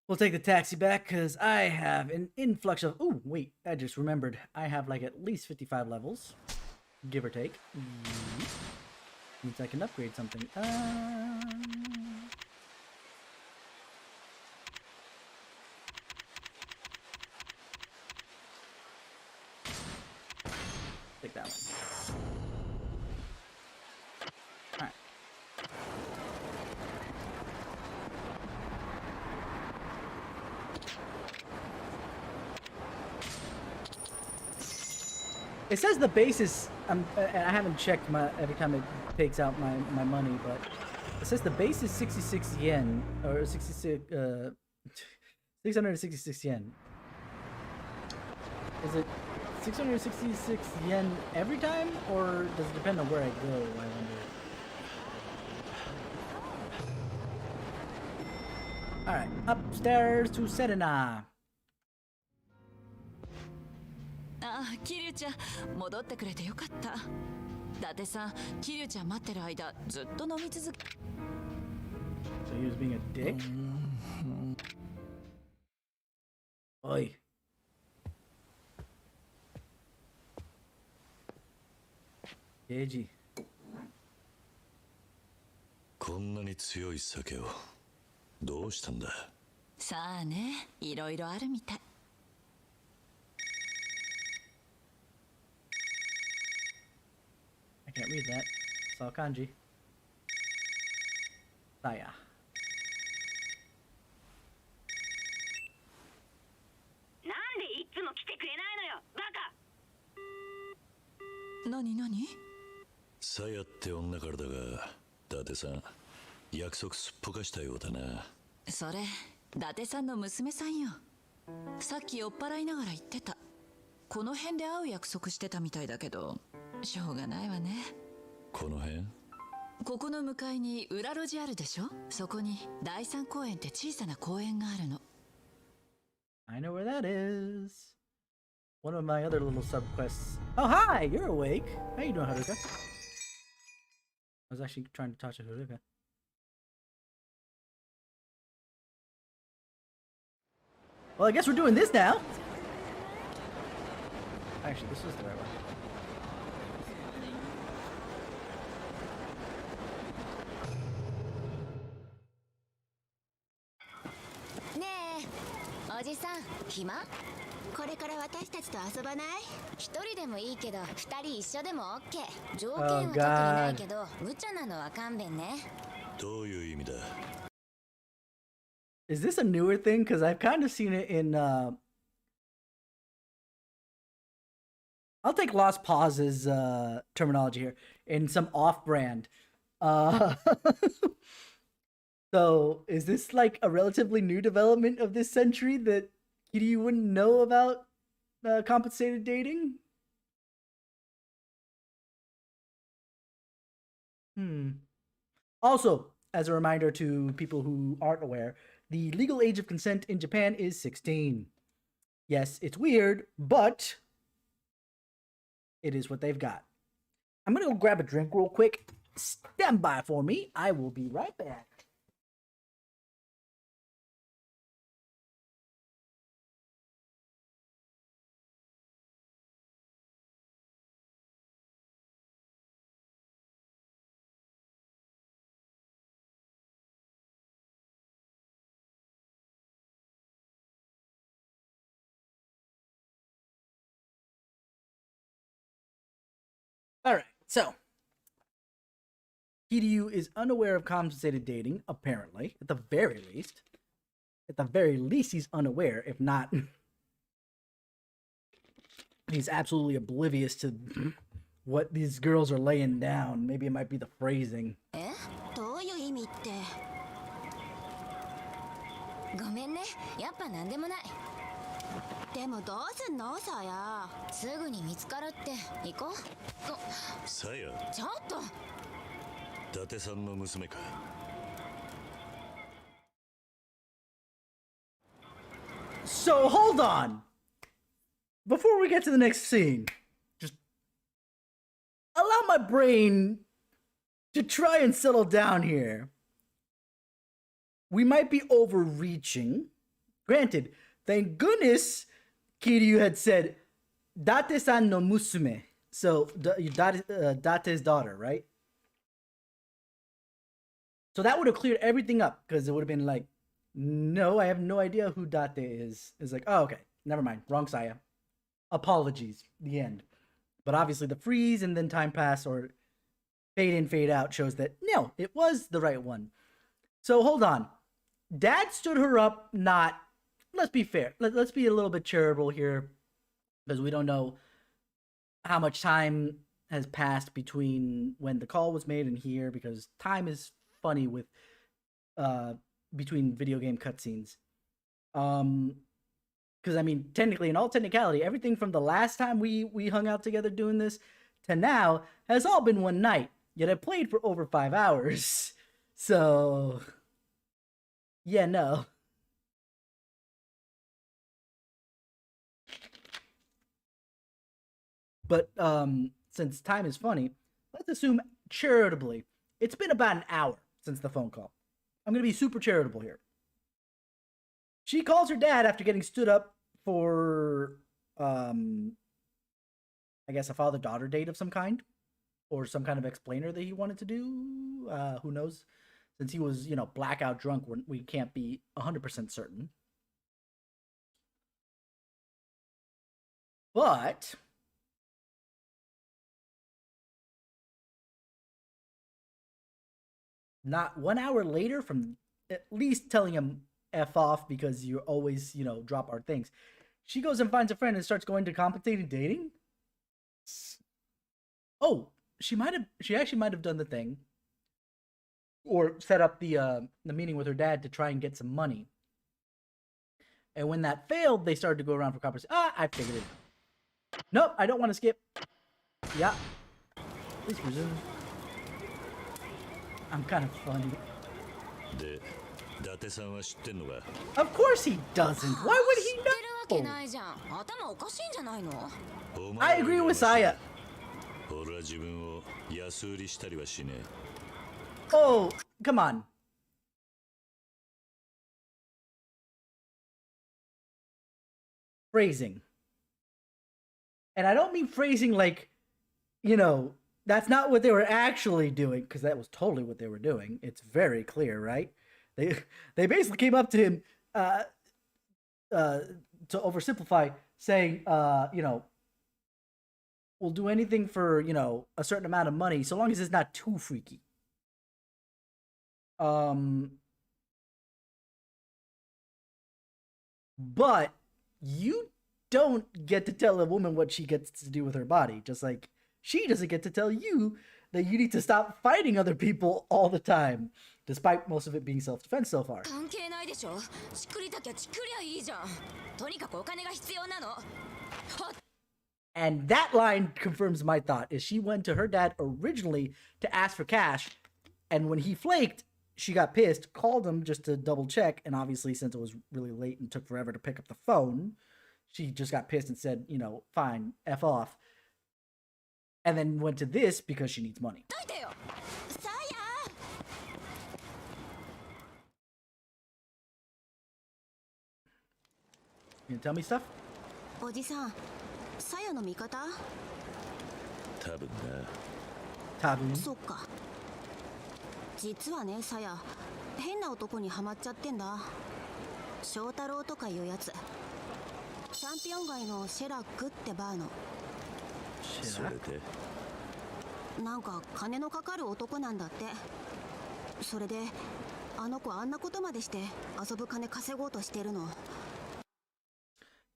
We'll take the taxi back because I have an influx of. Oh, wait, I just remembered. I have like at least 55 levels, give or take. Means I can upgrade something. Take that one. Alright. It says the base is, and I haven't checked my every time it takes out my money, but it says the base is 66 yen, or 666 yen. Is it 666 yen every time, or does it depend on where I go, I wonder? Alright, upstairs to Serena. ああ、キリュウちゃん戻ってくれてよかった。伊達さん、キリュウちゃん待ってる間ずっと飲み続け。So he was being a dick? Oi. Eiji. こんなに強い酒をどうしたんだ？さあね、いろいろあるみたい。I can't read that. It's all kanji. Saya. なんでいつも来てくれないのよ、バカ。なになに？さやって女からだが、伊達さん、約束すっぽかしたようだな。それ、伊達さんの娘さんよ。さっき酔っ払いながら言ってた。この辺で会う約束してたみたいだけど、しょうがないわね。この辺？ここの向かいに裏路地あるでしょ？そこに第三公園って小さな公園があるの。I know where that is. One of my other little subquests. Oh, hi! You're awake. How you doing, Haruka? I was actually trying to touch Haruka. Well, I guess we're doing this now. Actually, this is the right way. Hey, おじさん、暇？これから私たちと遊ばない？一人でもいいけど、二人一緒でも OK。条件は特にないけど、無茶なのは勘弁ね。どういう意味だ？ Is this a newer thing? Because I've kind of seen it in, I'll take Lost Pause's terminology here, in some off-brand. So, is this like a relatively new development of this century that Kiryu wouldn't know about compensated dating? Also, as a reminder to people who aren't aware, the legal age of consent in Japan is 16. Yes, it's weird, but it is what they've got. I'm gonna go grab a drink real quick. Stand by for me. I will be right back. So, Kiryu is unaware of compensated dating, apparently, at the very least. At the very least, he's unaware. If not, he's absolutely oblivious to what these girls are laying down. Maybe it might be the phrasing. どういう意味って。ごめんね、やっぱなんでもない。でもどうすんのさや。すぐに見つかるって行こう。さや。ちょっと。伊達さんの娘か。So hold on. Before we get to the next scene, just allow my brain to try and settle down here. We might be overreaching. Granted, thank goodness Kiryu had said Date-san no musume. So Date's daughter, right? So that would have cleared everything up, because it would have been like, no, I have no idea who Date is. It's like, oh, okay, never mind. Wrong Saya. Apologies. The end. But obviously the freeze and then time pass or fade in, fade out shows that, no, it was the right one. So hold on. Dad stood her up, not, let's be fair. Let's be a little bit charitable here, because we don't know how much time has passed between when the call was made and here, because time is funny with between video game cutscenes. Because I mean, technically, in all technicality, everything from the last time we hung out together doing this to now has all been one night. Yet I played for over 5 hours. So yeah, no. But since time is funny, let's assume charitably it's been about an hour since the phone call. I'm going to be super charitable here. She calls her dad after getting stood up for, I guess, a father-daughter date of some kind, or some kind of explainer that he wanted to do. Who knows? Since he was, blackout drunk, we can't be 100% certain. But not 1 hour later from at least telling him F off because you always, drop our things, she goes and finds a friend and starts going to compensated dating. Oh, she actually might have done the thing, or set up the meeting with her dad to try and get some money. And when that failed, they started to go around for compensation. I figured it. Nope, I don't want to skip. Yeah. Please resume. I'm kind of funny. Of course he doesn't. Why would he know? I agree with Saya. Oh, come on. Phrasing. And I don't mean phrasing like, that's not what they were actually doing, because that was totally what they were doing. It's very clear, right? They basically came up to him, to oversimplify, saying, we'll do anything for, a certain amount of money, so long as it's not too freaky. But you don't get to tell a woman what she gets to do with her body, just like she doesn't get to tell you that you need to stop fighting other people all the time, despite most of it being self-defense so far. And that line confirms my thought, is she went to her dad originally to ask for cash, and when he flaked, she got pissed, called him just to double check, and obviously since it was really late and took forever to pick up the phone, she just got pissed and said, fine, F off. And then went to this because she needs money. You gonna tell me stuff? おじさん、さやの味方？多分な。多分。そっか。実はね、さや、変な男にハマっちゃってんだ。翔太郎とかいうやつ。チャンピオン街のシェラックってバーの。それで？なんか金のかかる男なんだって。それであの子あんなことまでして遊ぶ金稼ごうとしてるの。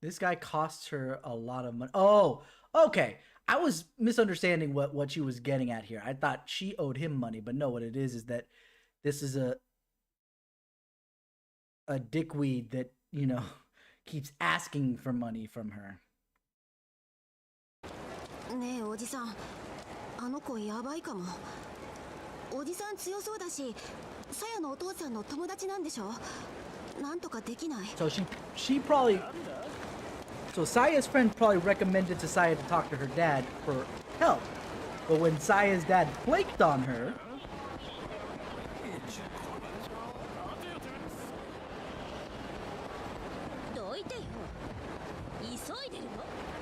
This guy costs her a lot of money. Oh, okay. I was misunderstanding what she was getting at here. I thought she owed him money, but no, what it is that this is a dickweed that, you know, keeps asking for money from her. ねえおじさん、あの子やばいかも。おじさん強そうだし、さやのお父さんの友達なんでしょ。なんとかできない。 So she probably, so Saya's friend probably recommended to Saya to talk to her dad for help. But when Saya's dad flaked on her,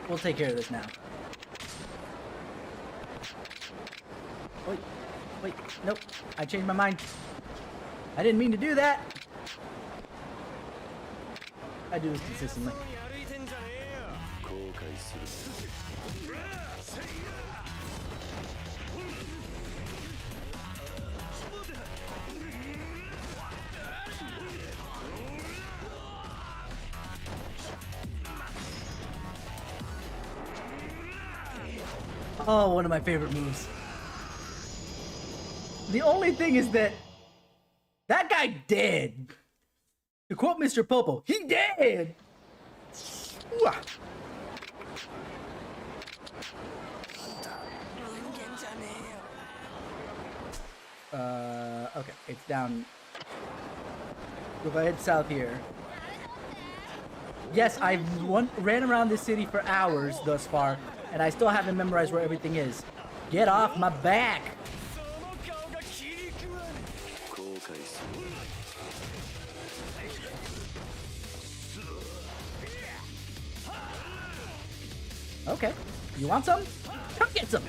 we'll take care of this now. Wait, nope. I changed my mind. I didn't mean to do that. I do this consistently. Oh, one of my favorite moves. The only thing is that guy dead. To quote Mr. Popo, he dead. Okay, it's down. If I head south here. Yes, I've ran around this city for hours thus far, and I still haven't memorized where everything is. Get off my back! Okay, you want some? Come get some!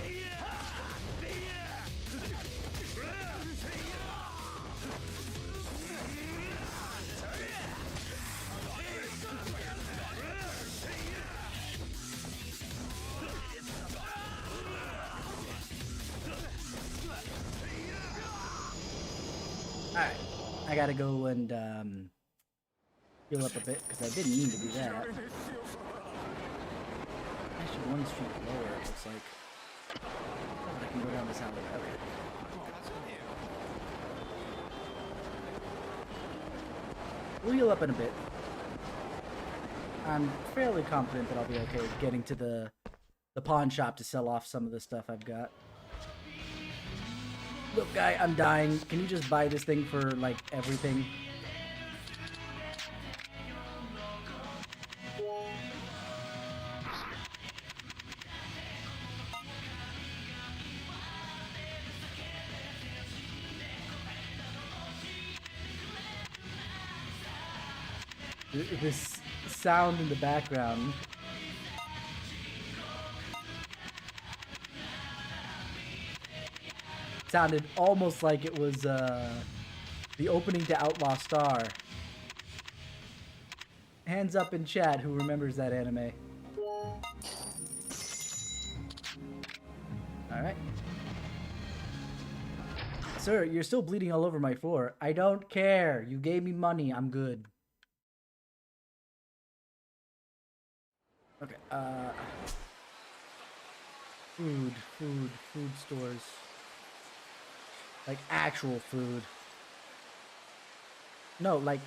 Alright, I gotta go and heal up a bit, because I didn't mean to do that. Actually, one street lower, it looks like. Oh, I can go down this alley. Okay. We'll heal up in a bit. I'm fairly confident that I'll be okay getting to the pawn shop to sell off some of the stuff I've got. Look, guy, I'm dying. Can you just buy this thing for, like, everything? This sound in the background. Sounded almost like it was the opening to Outlaw Star. Hands up in chat who remembers that anime. Alright. Sir, you're still bleeding all over my floor. I don't care. You gave me money. I'm good. Okay, food stores. Like actual food. No, like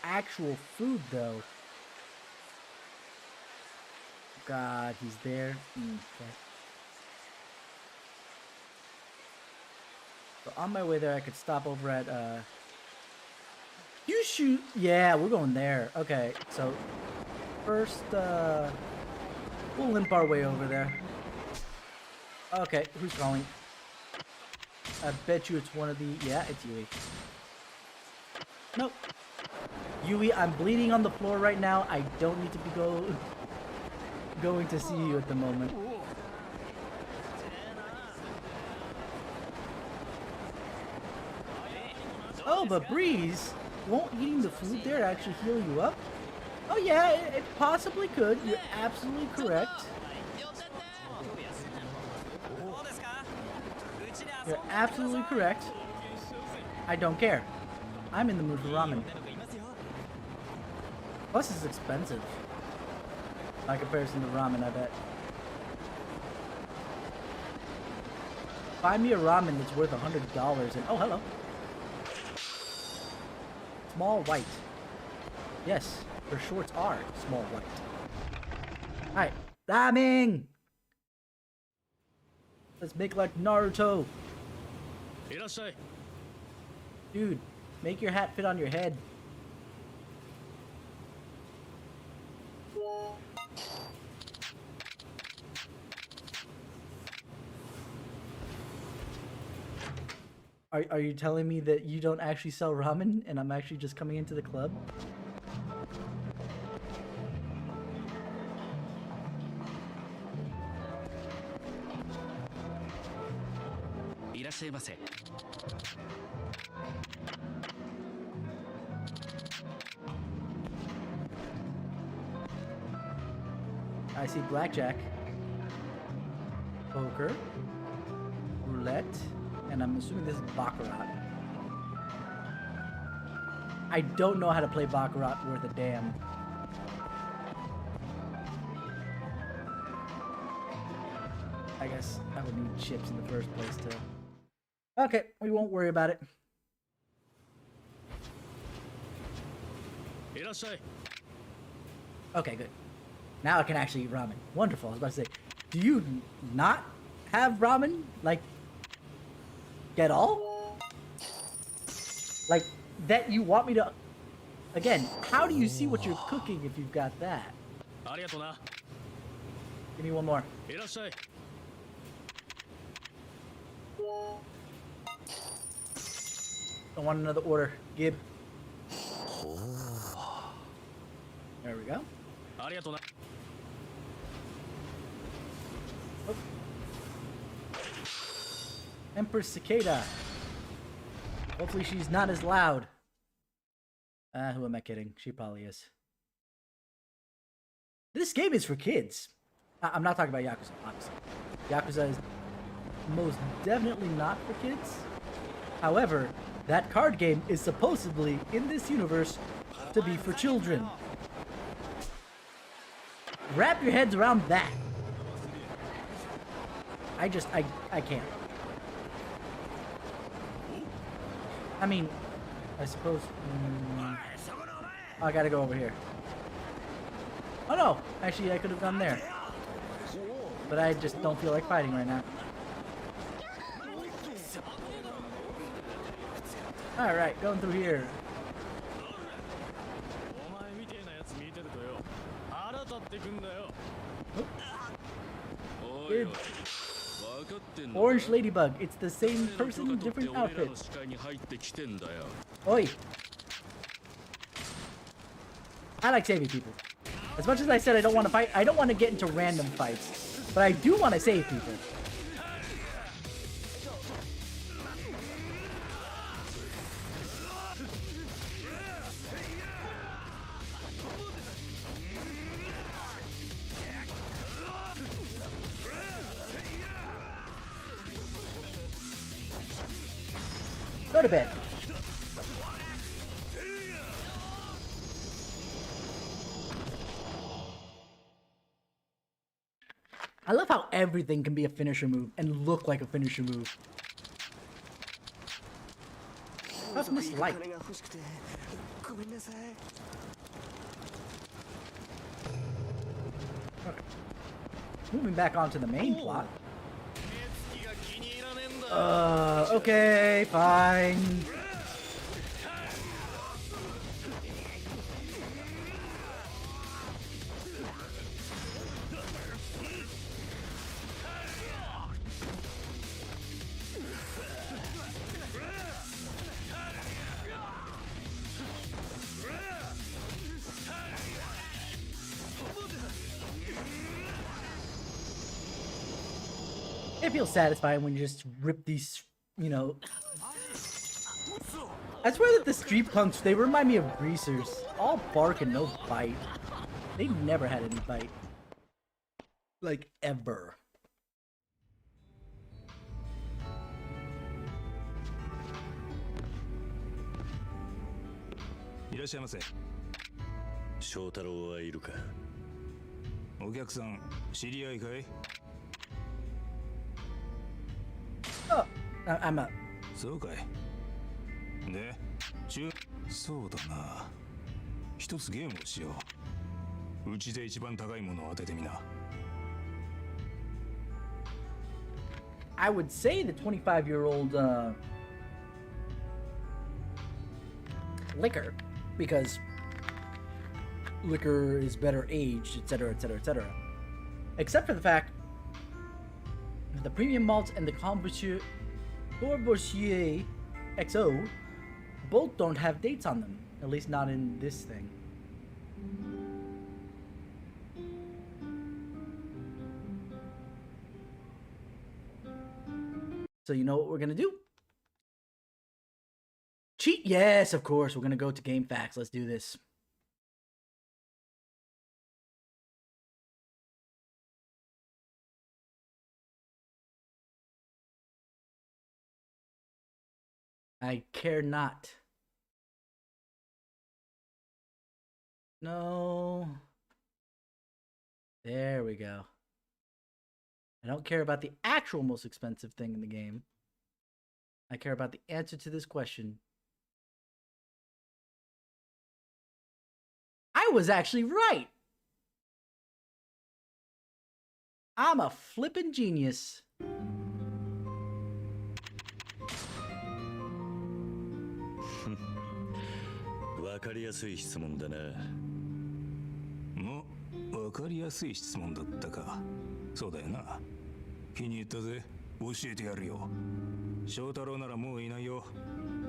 actual food though. God, he's there. Okay. So on my way there, I could stop over at you shoot. Yeah, we're going there. Okay, so first we'll limp our way over there. Okay, who's calling? I bet you it's one of the... Yeah, it's Yui. Nope. Yui, I'm bleeding on the floor right now. I don't need to be going to see you at the moment. Oh, but Breeze, won't eating the food there actually heal you up? Oh yeah, it possibly could. You're absolutely correct. You're absolutely correct. I don't care. I'm in the mood for ramen. Plus, it's expensive. By comparison to ramen, I bet. Buy me a ramen that's worth $100 and... Oh, hello. Small white. Yes, her shorts are small white. Alright, ramen! Let's make like Naruto. Dude, make your hat fit on your head. Are you telling me that you don't actually sell ramen and I'm actually just coming into the club? I see blackjack, poker, roulette, and I'm assuming this is baccarat. I don't know how to play baccarat worth a damn. I guess I would need chips in the first place too. Okay, we won't worry about it. Okay, good. Now I can actually eat ramen. Wonderful. I was about to say, do you not have ramen? Like, at all? Like, that you want me to... Again, how do you see what you're cooking if you've got that? Give me one more. I want another order. Gib. There we go. Oh. Empress Cicada. Hopefully she's not as loud. Who am I kidding? She probably is. This game is for kids. I'm not talking about Yakuza, obviously. Yakuza is most definitely not for kids. However, that card game is supposedly, in this universe, to be for children. Wrap your heads around that. I can't. I mean, I suppose... I gotta go over here. Oh no! Actually, I could have gone there. But I just don't feel like fighting right now. Alright, going through here. Good. Orange Ladybug. It's the same person, different outfit. Oi. I like saving people. As much as I said I don't want to fight, I don't want to get into random fights. But I do want to save people. Go to bed. I love how everything can be a finisher move and look like a finisher move. How's Miss Light? Okay. Moving back onto the main plot. Okay, fine. It feels satisfying when you just rip these, you know... I swear that the street punks, they remind me of greasers. All bark and no bite. They never had any bite. Like, ever. らっしゃいませ。翔太郎はいるか。お客さん、知り合いかい？ Oh, I'm up. そうかい。で、そうだな。一つゲームをしよう。うちで一番高いものを当ててみな。I would say the 25-year-old liquor, because liquor is better aged, etc., etc., etc. Except for the fact that the premium malts and the Courvoisier XO both don't have dates on them, at least not in this thing. So you know what we're gonna do? Cheat? Yes, of course. We're gonna go to Game Facts. Let's do this. I care not. No. There we go. I don't care about the actual most expensive thing in the game. I care about the answer to this question. I was actually right. I'm a flippin' genius. わかりやすい質問だな。わかりやすい質問だったか。そうだよな。気に入ったぜ。教えてやるよ。翔太郎ならもういないよ。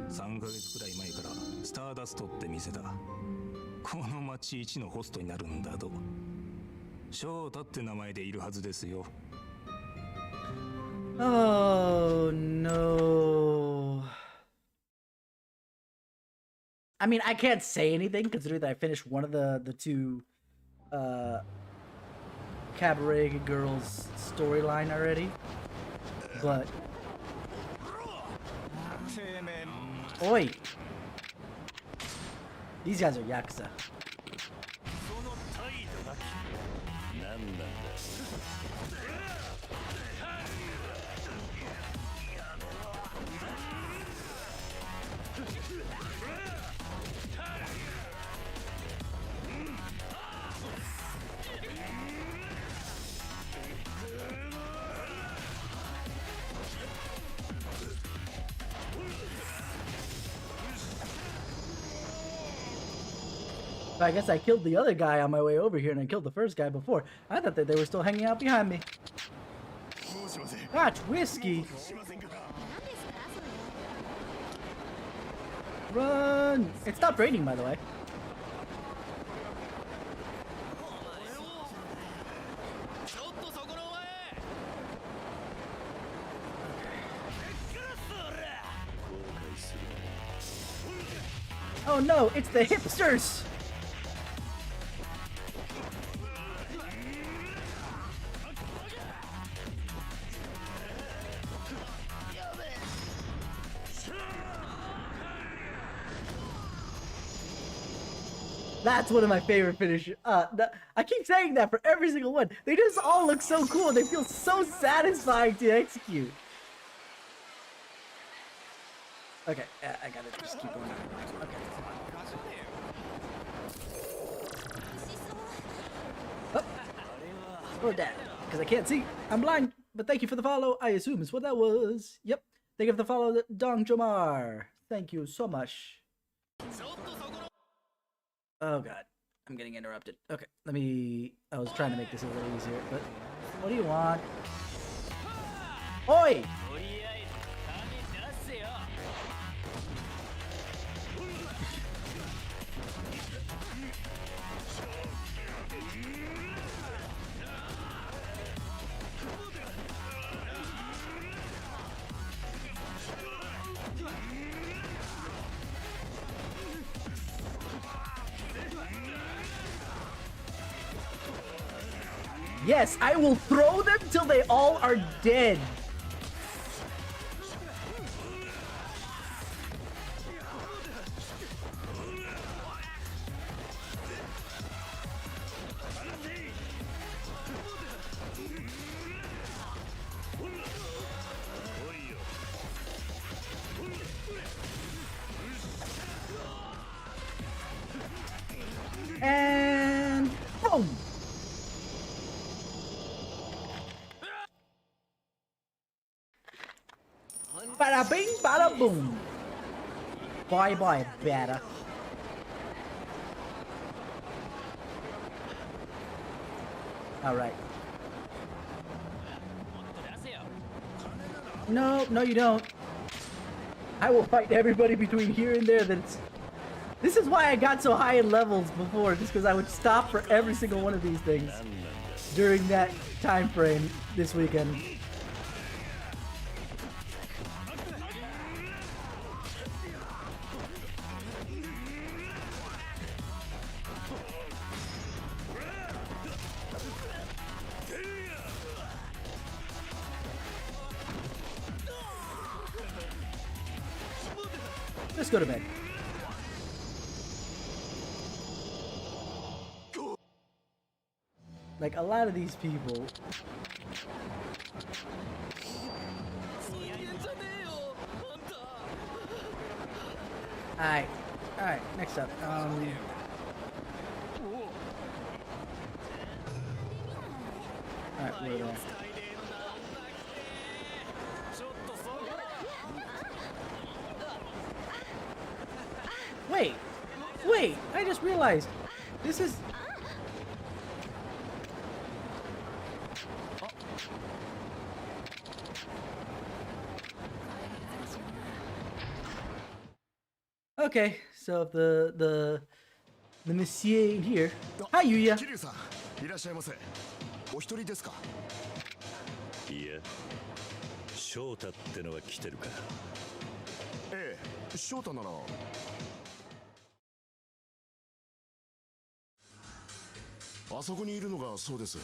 3ヶ月くらい前からスターダストって店だ。この町一のホストになるんだと。翔太って名前でいるはずですよ。Oh no. I mean, I can't say anything considering that I finished one of the two cabaret girls storyline already. But oi, these guys are Yakuza. I guess I killed the other guy on my way over here and I killed the first guy before. I thought that they were still hanging out behind me. That's whiskey. Run! It stopped raining, by the way. Oh no, it's the hipsters! That's one of my favorite finishes. I keep saying that for every single one. They just all look so cool. They feel so satisfying to execute. Okay, I gotta just keep going. Okay. Oh. Or that, because I can't see. I'm blind. But thank you for the follow. I assume is what that was. Yep. Thank you for the follow, Dong Jomar. Thank you so much. Oh god, I'm getting interrupted. Okay, I was trying to make this a little easier, but what do you want? Oi! Yes, I will throw them till they all are dead. Bada bing, bada boom. Bye bye, bada. Alright. No, no you don't. I will fight everybody between here and there. This is why I got so high in levels before, just because I would stop for every single one of these things during that time frame this weekend. Let's go to bed. Like, a lot of these people... Alright, next up. Alright, where are Wait, I just realized. This is... Okay, so the monsieur in here. Hi, Yuya. 桐生さん、いらっしゃいませ。お一人ですか？いや、翔太ってのは来てるか？ええ、翔太なら。あそこにいるのがそうです。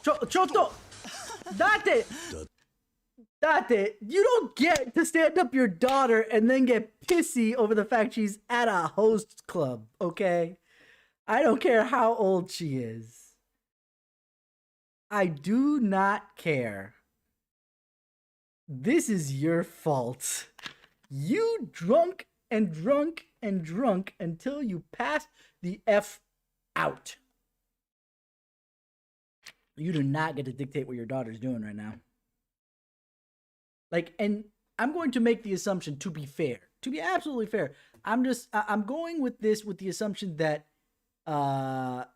ちょっとDate, you don't get to stand up your daughter and then get pissy over the fact she's at a host club, okay? I don't care how old she is. I do not care. This is your fault. You drunk and drunk and drunk until you pass the F out. You do not get to dictate what your daughter's doing right now. Like, and I'm going to make the assumption, to be fair, to be absolutely fair, I'm going with this with the assumption that, that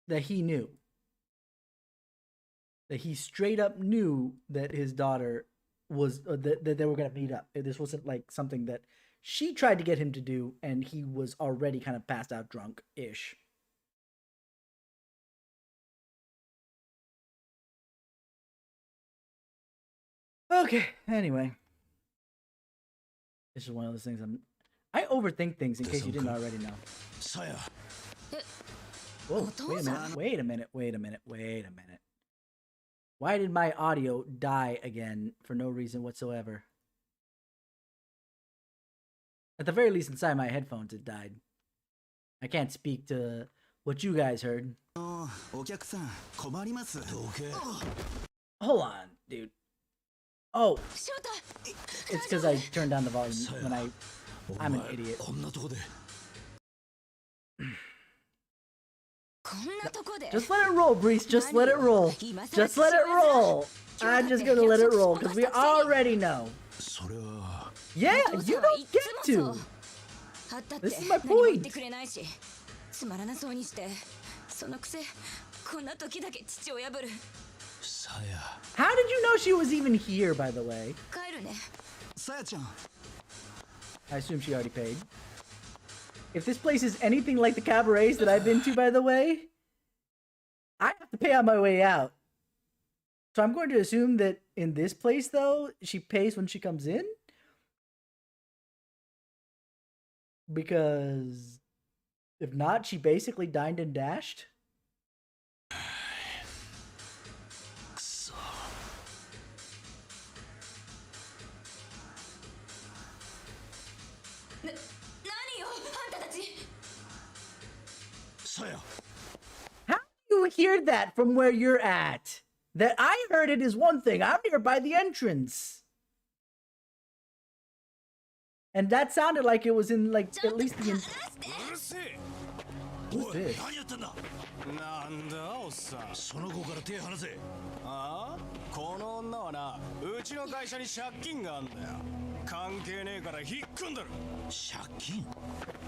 he knew. That he straight up knew that his daughter was, that they were going to meet up. This wasn't like something that she tried to get him to do, and he was already kind of passed out drunk-ish. Okay, anyway. This is one of those things I overthink things in case you didn't already know. Whoa, wait a minute. Why did my audio die again for no reason whatsoever? At the very least, inside my headphones, it died. I can't speak to what you guys heard. Hold on, dude. Oh, it's because I turned down the volume when I'm an idiot. Just let it roll, Breeze. Just let it roll. Just let it roll. I'm just gonna let it roll because we already know. Yeah, you don't get to. This is my point. How did you know she was even here, by the way? I assume she already paid. If this place is anything like the cabarets that I've been to, by the way, I have to pay on my way out. So I'm going to assume that in this place, though, she pays when she comes in. Because if not, she basically dined and dashed. How do you hear that from where you're at? That I heard it is one thing. I'm here by the entrance. And that sounded like it was in, like, at least the... Who's this? 何やってんだ。なんだおっさん。その子から手離せ。ああ、この女はな、うちの会社に借金があんだよ。関係ねえから引っ込んだろ。借金。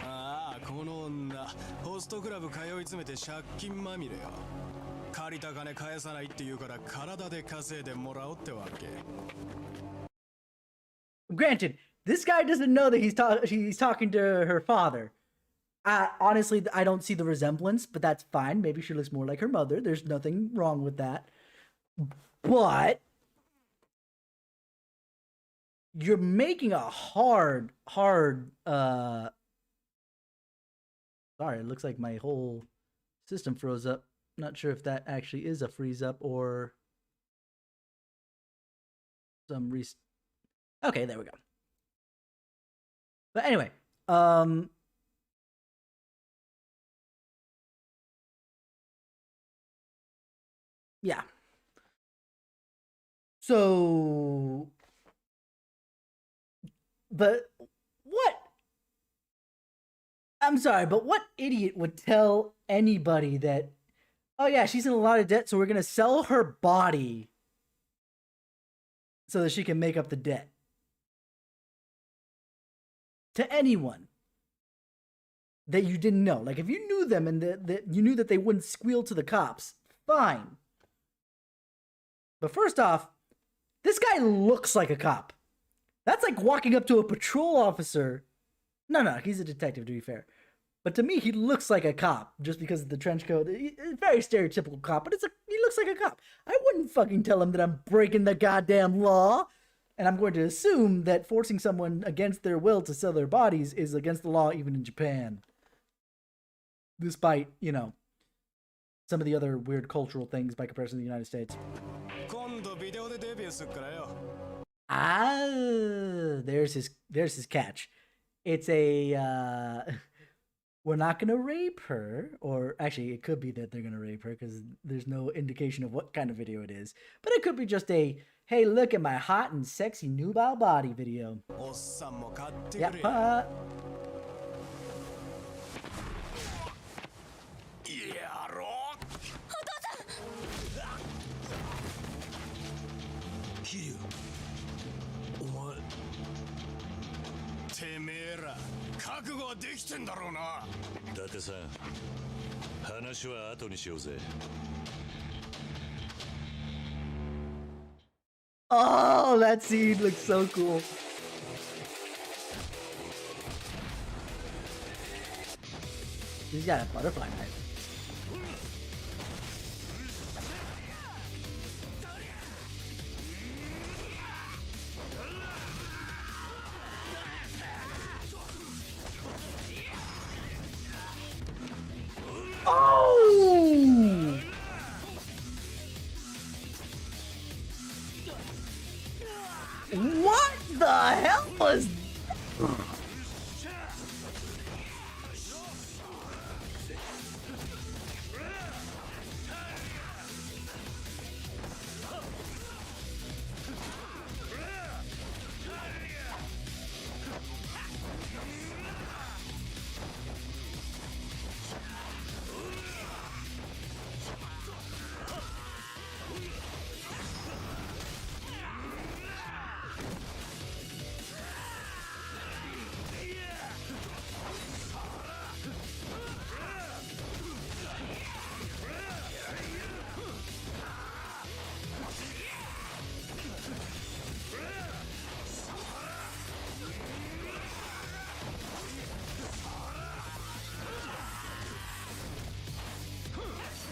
ああ、この女、ホストクラブ通い詰めて借金まみれよ。借りた金返さないって言うから体で稼いでもらおうってわけ。Granted, this guy doesn't know that he's talking to her father. Honestly, I don't see the resemblance, but that's fine. Maybe she looks more like her mother. There's nothing wrong with that. But you're making a hard sorry, it looks like my whole system froze up. Not sure if that actually is a freeze up or some okay, there we go. But anyway, yeah. So, but what? I'm sorry, but what idiot would tell anybody that, oh yeah, she's in a lot of debt, so we're going to sell her body so that she can make up the debt? To anyone that you didn't know. Like, if you knew them and that you knew that they wouldn't squeal to the cops, fine. But first off, this guy looks like a cop. That's like walking up to a patrol officer. No, he's a detective, to be fair. But to me, he looks like a cop just because of the trench coat. Very stereotypical cop, but he looks like a cop. I wouldn't fucking tell him that I'm breaking the goddamn law. And I'm going to assume that forcing someone against their will to sell their bodies is against the law even in Japan. Despite, you know, some of the other weird cultural things by comparison to the United States. There's his catch. It's a, we're not going to rape her. Or actually, it could be that they're going to rape her because there's no indication of what kind of video it is. But it could be just a, hey, look at my hot and sexy nubile body video. Yep. Kiryu, お前。てめえら、覚悟はできてんだろうな。伊達さん、話は後にしようぜ。Oh, that scene looks so cool. He's got a butterfly knife. Oh! What the hell was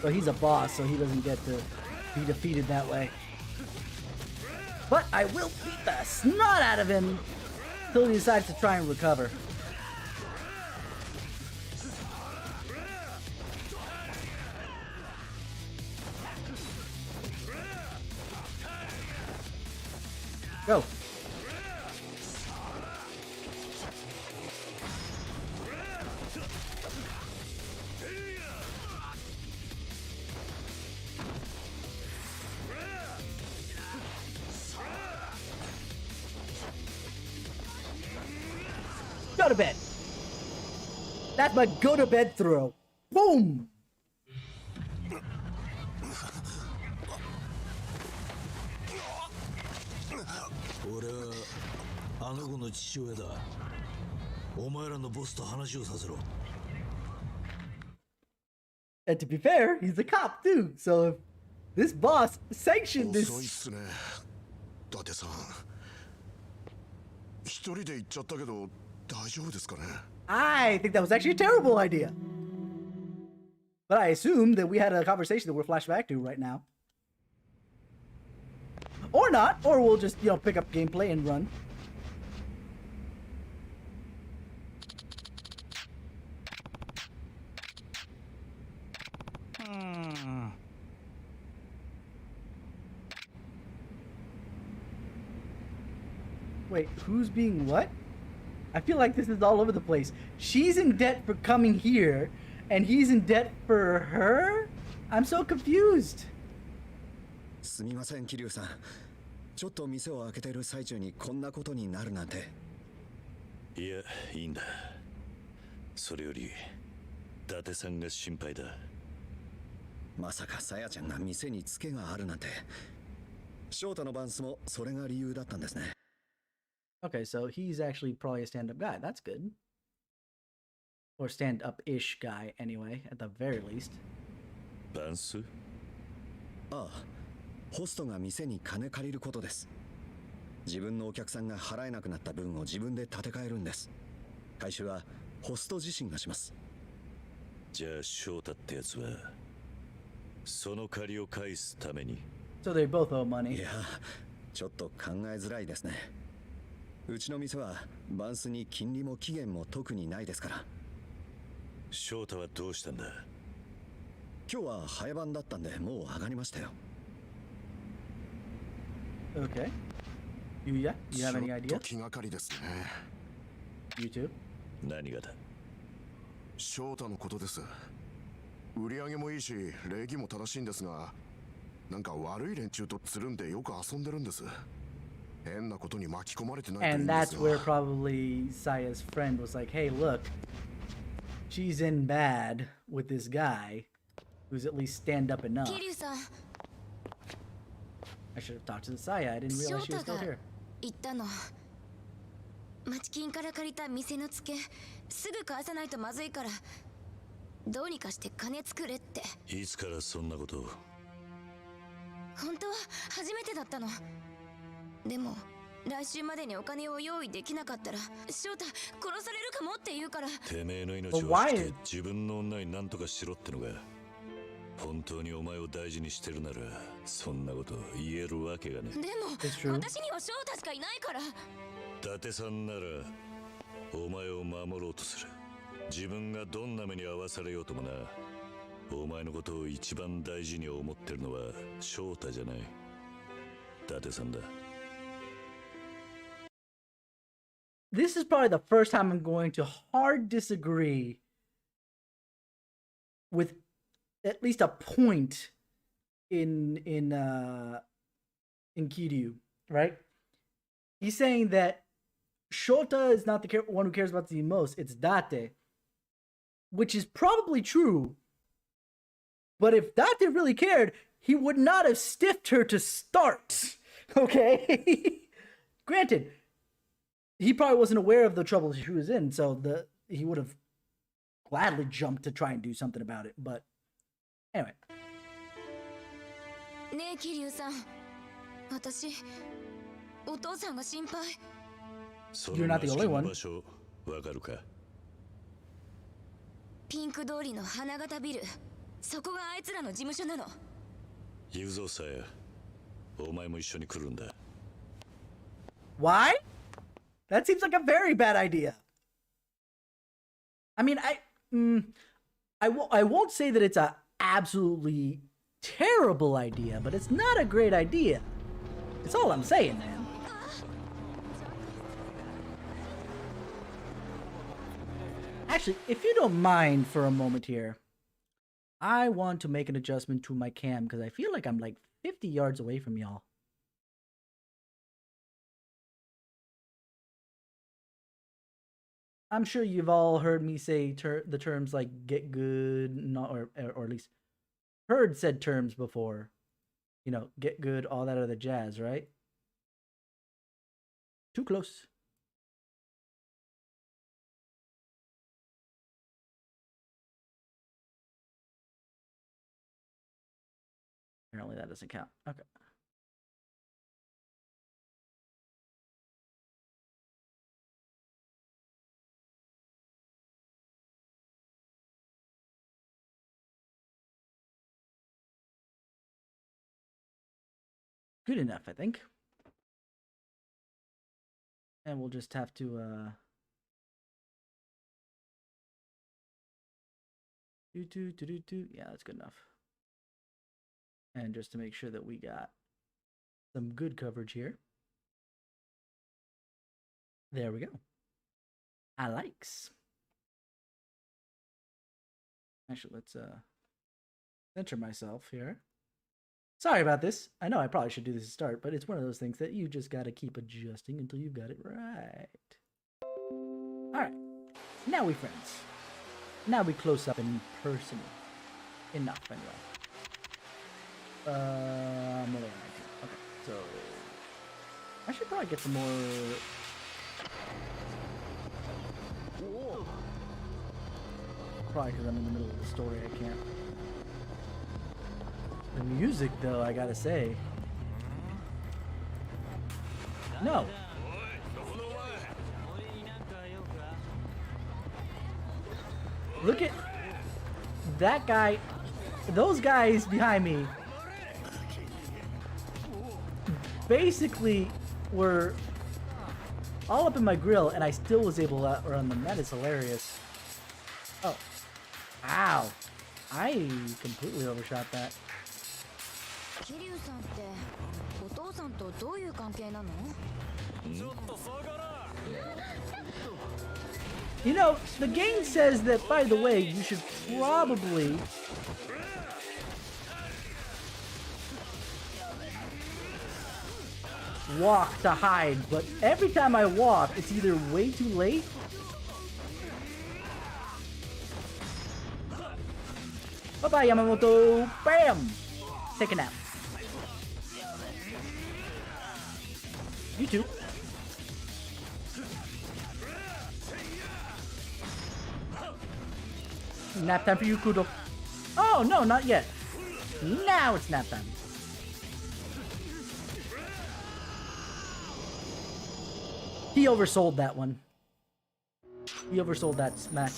Well, he's a boss, so he doesn't get to be defeated that way. But I will beat the snot out of him until he decides to try and recover. Go. Go to bed. That's my go to bed throw. Boom! And to be fair, he's a cop too. So if this boss sanctioned this, 遅いっすね伊達さん一人で行っちゃったけど大丈夫ですかね I think that was actually a terrible idea. But I assume that we had a conversation that we're flashback to right now. Or not, or we'll just, you know, pick up gameplay and run. Wait, who's being what? I feel like this is all over the place. She's in debt for coming here, and he's in debt for her? I'm so confused. すみません桐生さんちょっと店を開けている最中にこんなことになるなんていやいいんだそれより伊達さんが心配だまさかさやちゃんが店にツケがあるなんて翔太のバンスもそれが理由だったんですね Okay, so he's actually probably a stand-up guy. That's good. Or stand-up-ish guy, anyway, at the very least. バンスああホストが店に金借りることです自分のお客さんが払えなくなった分を自分で立て替えるんです回収はホスト自身がしますじゃあ翔太ってやつはその借りを返すために So they both owe money. いやちょっと考えづらいですねうちの店はバンスに金利も期限も特にないですから翔太はどうしたんだ今日は早番だったんでもう上がりましたよ Okay. You have any ちょっ idea? と気がかりですね You too? 何がだ翔太のことです売り上げもいいし礼儀も正しいんですがなんか悪い連中とつるんでよく遊んでるんです変なことに巻き込まれてないといいん And で that's す where よ probably Saya's friend was like, hey, look, she's in bad with this guy who's at least stand up enough. 桐生さん I should have talked to the Saya. I didn't 翔 realize she was 太 still が here. 言ったの町金から借りた店のツケすぐ返さないとまずいからどうにかして金作れっていつからそんなことを本当は初めてだったのでも来週までにお金を用意できなかったら翔太殺されるかもって言うからてめえの命を捨てて自分の女に何とかしろってのが本当にお前を大事にしてるならそんなこと言えるわけがねでも私には翔太しかいないから伊達さんならお前を守ろうとする自分がどんな目に遭わされようともなお前のことを一番大事に思ってるのは翔太じゃない伊達さんだ This is probably the first time I'm going to hard disagree with at least a point in Kiryu, right? He's saying that Shota is not the one who cares about the most, it's Date, which is probably true. But if Date really cared, he would not have stiffed her to start. Okay? Granted, he probably wasn't aware of the trouble she was in, so he would have gladly jumped to try and do something about it. But anyway. ねえ桐生さん私お父さんが心配 You're not the only one. 場所わかるかピンク通りの花形ビルそこがあいつらの事務所なの行くぞさやお前も一緒に来るんだ Why? That seems like a very bad idea. I mean, I won't say that it's a absolutely terrible idea, but it's not a great idea. That's all I'm saying, man. Actually, if you don't mind for a moment here, I want to make an adjustment to my cam because I feel like I'm like 50 yards away from y'all. I'm sure you've all heard me say the terms like get good, not, or at least heard said terms before. You know, get good, all that other jazz, right? Too close. Apparently that doesn't count. Okay. Good enough, I think. And we'll just have to yeah, that's good enough. And just to make sure that we got some good coverage here. There we go. I likes. Actually, let's center myself here. Sorry about this. I know I probably should do this to start, but it's one of those things that you just gotta keep adjusting until you've got it right. Alright. Now we friends. Now we close up in person. Enough, anyway. Okay, so I should probably get some more. Whoa. Probably because I'm in the middle of the story, I can't. The music, though, I gotta say. No. Look at that guy. Those guys behind me basically were all up in my grill, and I still was able to outrun them. That is hilarious. Oh. Ow. I completely overshot that. You know, the game says that, by the way, you should probably walk to hide, but every time I walk, it's either way too late bye-bye, Yamamoto. Bam! Take a nap. You too. Nap time for you, Kudo. Oh, no, not yet. Now it's nap time. He oversold that one. He oversold that smack.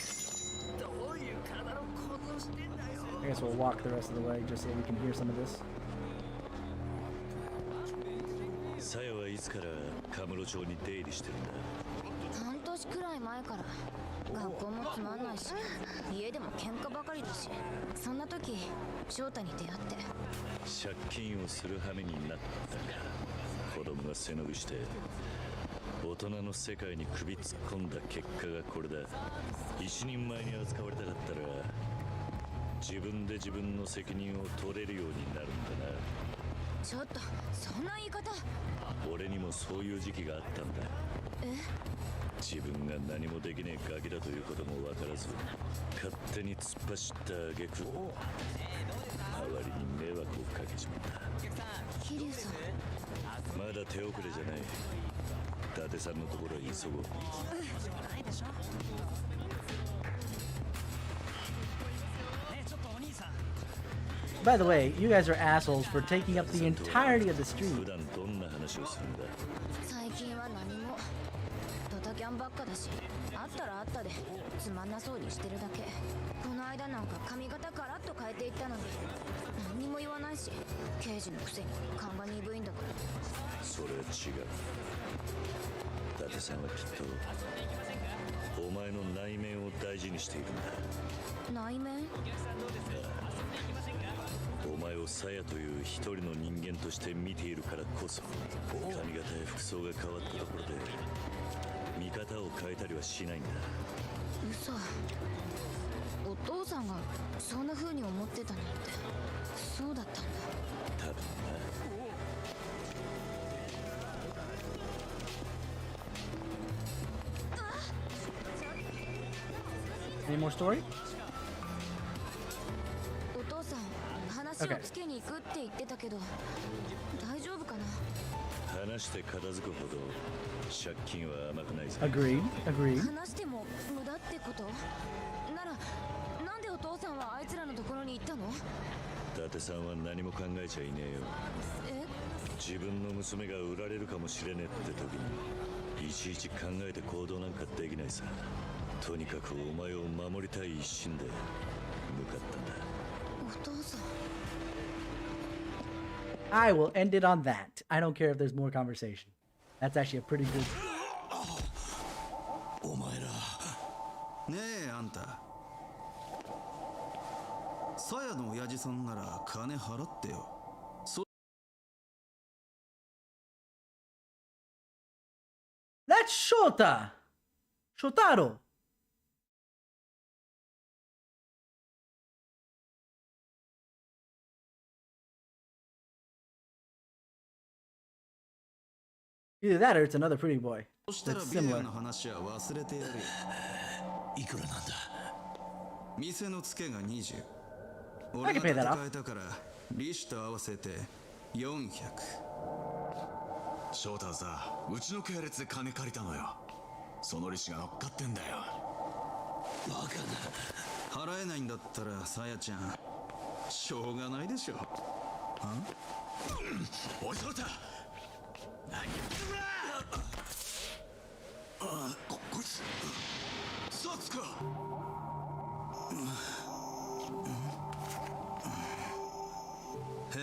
I guess we'll walk the rest of the way just so we can hear some of this. サヤはいつからカムロ町に出入りしてるんだ。半年くらい前から。学校もつまんないし、家でも喧嘩ばかりだし、そんな時翔太に出会って。借金をする羽目になったか。子供が背伸びして大人の世界に首突っ込んだ結果がこれだ。一人前に扱われたかったら自分で自分の責任を取れるようになるんだな。ちょっとそんな言い方。俺にもそういう時期があったんだ。自分が何もできねえガキだということも分からず勝手に突っ走った挙句周りに迷惑をかけちまった。桐生さん、まだ手遅れじゃない。伊達さんのところへ急ごう。ないでしょ。By the way, you guys are assholes for taking up the entirety of the street. 普段どんな話をするんだ。最近は何も。ドタキャンばっかだし、あったらあったでつまんなそうにしてるだけ。この間なんか髪型ガラッと変えていったのに何にも言わないし、刑事のくせに勘が鈍いんだから。それは違う。伊達さんはきっとお前の内面を大事にしているんだ。内面？お前をサヤという一人の人間として見ているからこそ髪型や服装が変わったところで見方を変えたりはしないんだ。嘘。お父さんがそんな風に思ってたなんて。そうだったんだ。多分な。Any more story? お父さん、話をつけに行くって言ってたけど、大丈夫かな。話して片付くほど借金は甘くないぞ。Agreed. Agreed. 話しても無駄ってこと？なら、なんでお父さんはあいつらのところに行ったの？伊達さんは何も考えちゃいねえよ。自分の娘が売られるかもしれねえって時にいちいち考えて行動なんかできないさ。とにかくお前を守りたい一心で向かったんだ。お父さん。I will end it on that. I don't care if there's more conversation. That's actually a pretty good. お前ら。ねえあんた。さやの親父さんなら金払ってよ。That's Shota! Shotaro! Either that or it's another pretty boy. That's similar. の話は忘れてやるよ。いくらなんだ。店のツケが20。 I can pay that off. 俺が建て替えたから利子と合わせて400。翔太はさ、うちの系列で金借りたのよ。その利子が乗っかってんだよ。バカな。払えないんだったらさやちゃんしょうがないでしょ。おい翔太、何言ってんだ。こいつさつか。へえ、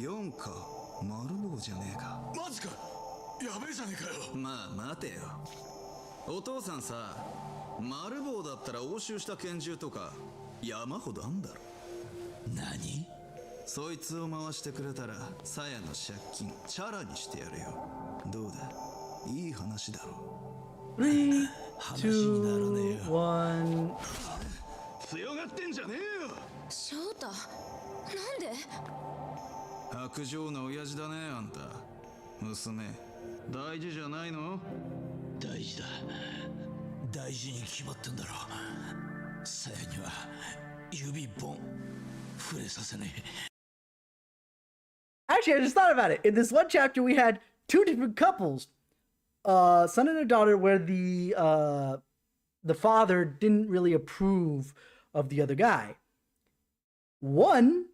4か。丸棒じゃねえか。マジか。やべえじゃねえかよ。まあ待てよ。お父さんさ、丸棒だったら押収した拳銃とか山ほどあんだろ。何？そいつを回してくれたらさやの借金チャラにしてやるよ。どうだ、いい話だろ。 3, 2, 1. 強がってんじゃねえよ。翔太、なんで？白状な親父だねあんた。娘大事じゃないの？大事だ。大事に決まってんだろ。さやには指一本触れさせねえ。 Actually, I just thought about it. In this one chapter, we had two different couples, son and a daughter, where the father didn't really approve of the other guy. One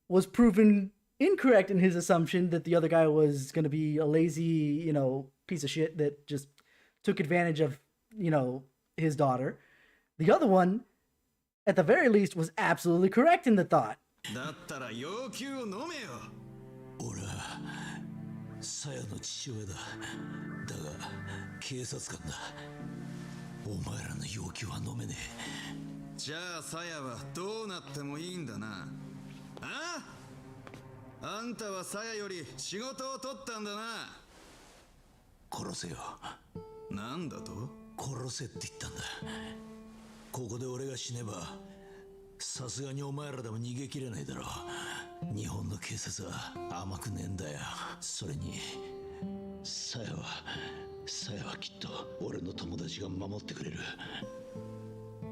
was proven incorrect in his assumption that the other guy was going to be a lazy, piece of shit that just took advantage of, his daughter. The other one, at the very least, was absolutely correct in the thought. だったら要求を飲めよ。俺はさやの父親だ。だが警察官だ。お前らの要求は飲めねえ。じゃあさやはどうなってもいいんだな。あんたはさやより仕事を取ったんだな。殺せよ。なんだと？殺せって言ったんだ。ここで俺が死ねばさすがにお前らでも逃げきれないだろう。日本の警察は甘くねえんだよ。それにさやはきっと俺の友達が守ってくれる。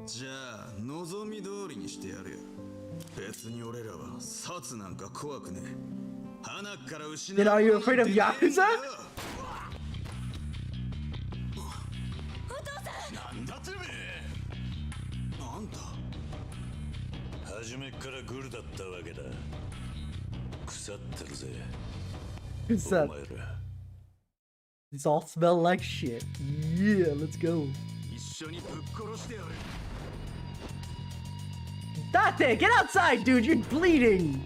じゃあ望み通りにしてやるよ。別に俺らは殺なんか怖くねえ。花から失う。 Then are you afraid of Yakuza? なんだてめえ。なんだ。初めっからグルだったわけだ。腐ってるぜ。What's up? お前ら。 These all smell like shit. Yeah, let's go. 一緒にぶっ殺してやる。 Date, get outside, dude. You're bleeding.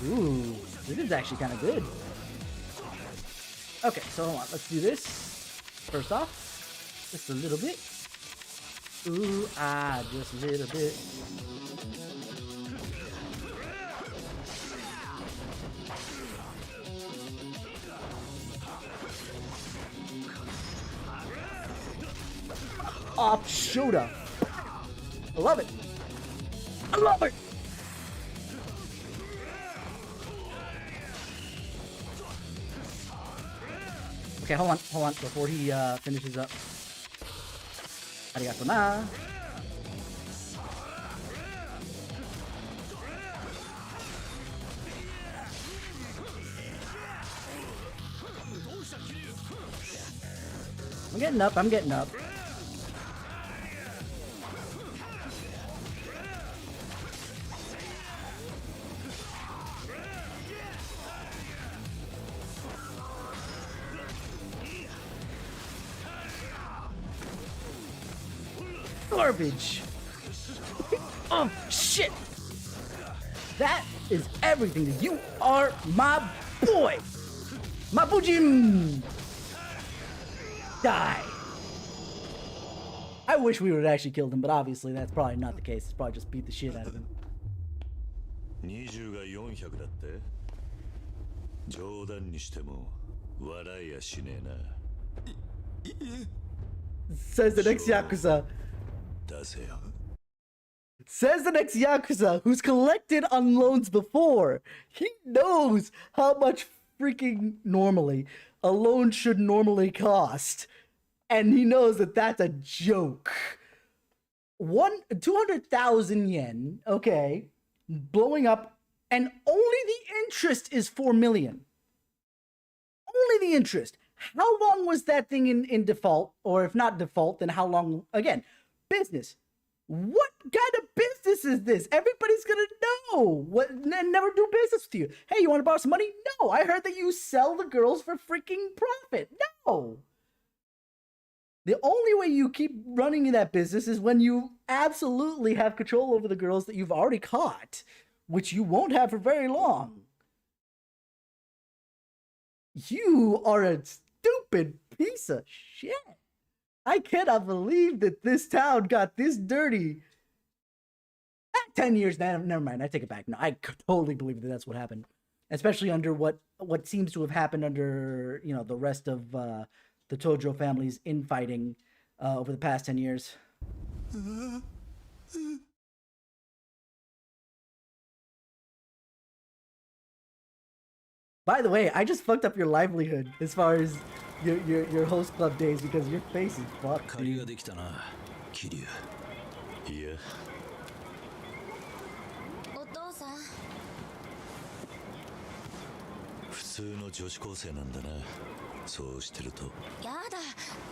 Ooh, this is actually kind of good. Okay, so hold on. Let's do this. First off, just a little bit. Ooh, just a little bit. Off shoulder. I love it. I love it. Okay, hold on, before he finishes up. Arigato na. I'm getting up. Garbage. Oh, shit. That is everything. You are my boy. My BGM. Die. I wish we would have actually killed him, but obviously that's probably not the case. It's probably just beat the shit out of him. 20が400だって。冗談にしても笑いやしねえな。 Says the next Yakuza. Says the next Yakuza who's collected on loans before. He knows how much freaking normally a loan should normally cost. And he knows that that's a joke. 200,000 yen, okay, blowing up, and only the interest is 4 million. Only the interest. How long was that thing in default? Or if not default, then how long? Again, business. What kind of business is this? Everybody's gonna know. What? Never do business with you. Hey, you want to borrow some money? No. I heard that you sell the girls for freaking profit. No. The only way you keep running that business is when you absolutely have control over the girls that you've already caught, which you won't have for very long. You are a stupid piece of shit. I cannot believe that this town got this dirty. 10 years, never mind, I take it back. No, I totally believe that that's what happened. Especially under what seems to have happened under, you know, the rest of the Tojo family's infighting over the past 10 years. By the way, I just fucked up your livelihood as far as your host club days because your face is fucked, dude. Yeah. 普通の女子高生なんだな。そうしてると。やだ、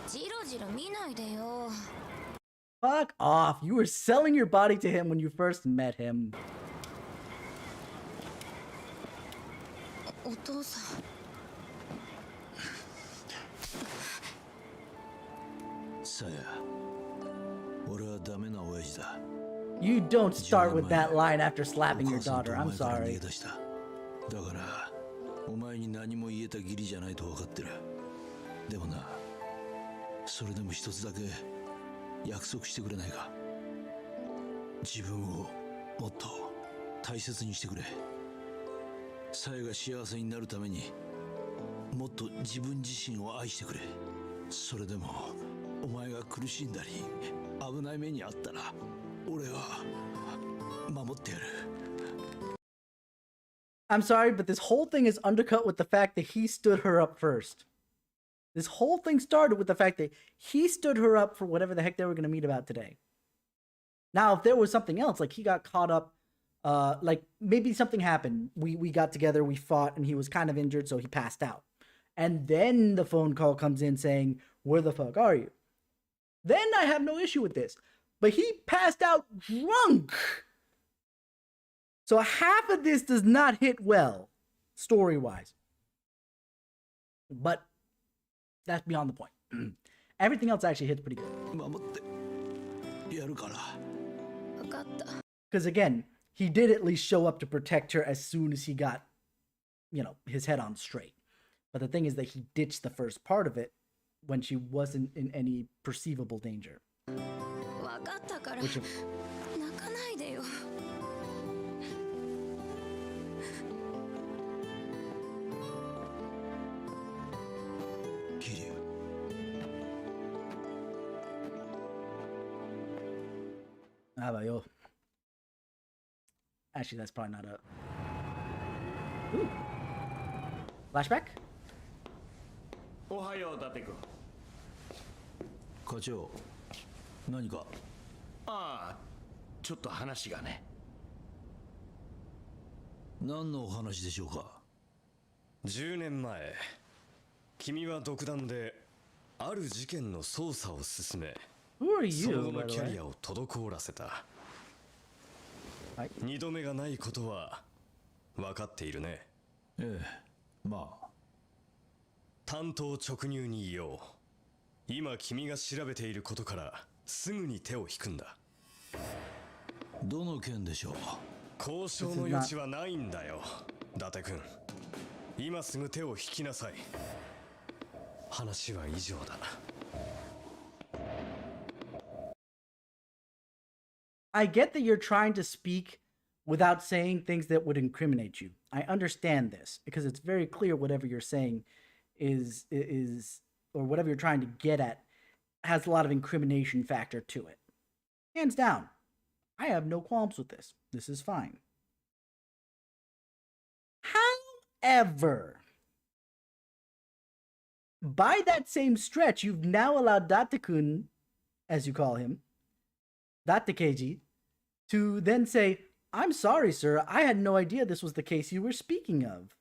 ジロジロ見ないでよ。Fuck off. You were selling your body to him when you first met him. お父さん。さや、俺はダメな親父だ。You don't start with that line after slapping your daughter. I'm sorry. だから、お前に何も言えた義理じゃないと分かってる。でもな、それでも一つだけ約束してくれないか。自分をもっと大切にしてくれ。さやが幸せになるためにもっと自分自身を愛してくれ。それでもお前が苦しんだり危ない目にあったら俺は守ってやる。 I'm sorry, but this whole thing is undercut with the fact that he stood her up first. This whole thing started with the fact that he stood her up for whatever the heck they were going to meet about today. Now, if there was something else, like he got caught up, like maybe something happened. We got together, we fought, and he was kind of injured, so he passed out. And then the phone call comes in saying, "Where the fuck are you?" Then I have no issue with this. But he passed out drunk. So half of this does not hit well, story-wise. But that's beyond the point. Everything else actually hits pretty good. Because again, he did at least show up to protect her as soon as he got, his head on straight. But the thing is that he ditched the first part of it when she wasn't in any perceivable danger. Which of, how about you? Actually, that's probably not a... Ooh. Flashback? おはよう、伊達君。課長、何か？ああ、ちょっと話がね。何のお話でしょうか？10年前、君は独断である事件の捜査を進め、その後のキャリアを滞らせた。二度目がないことは分かっているね。ええ、まあ。単刀直入に言おう。今君が調べていることからすぐに手を引くんだ。どの件でしょう？交渉の余地はないんだよ、伊達君。今すぐ手を引きなさい。話は以上だ。I get that you're trying to speak without saying things that would incriminate you. I understand this because it's very clear whatever you're saying is or whatever you're trying to get at has a lot of incrimination factor to it. Hands down. I have no qualms with this. This is fine. However, by that same stretch, you've now allowed Datekun, as you call him, Datekeiji, to then say, I'm sorry, sir, I had no idea this was the case you were speaking of.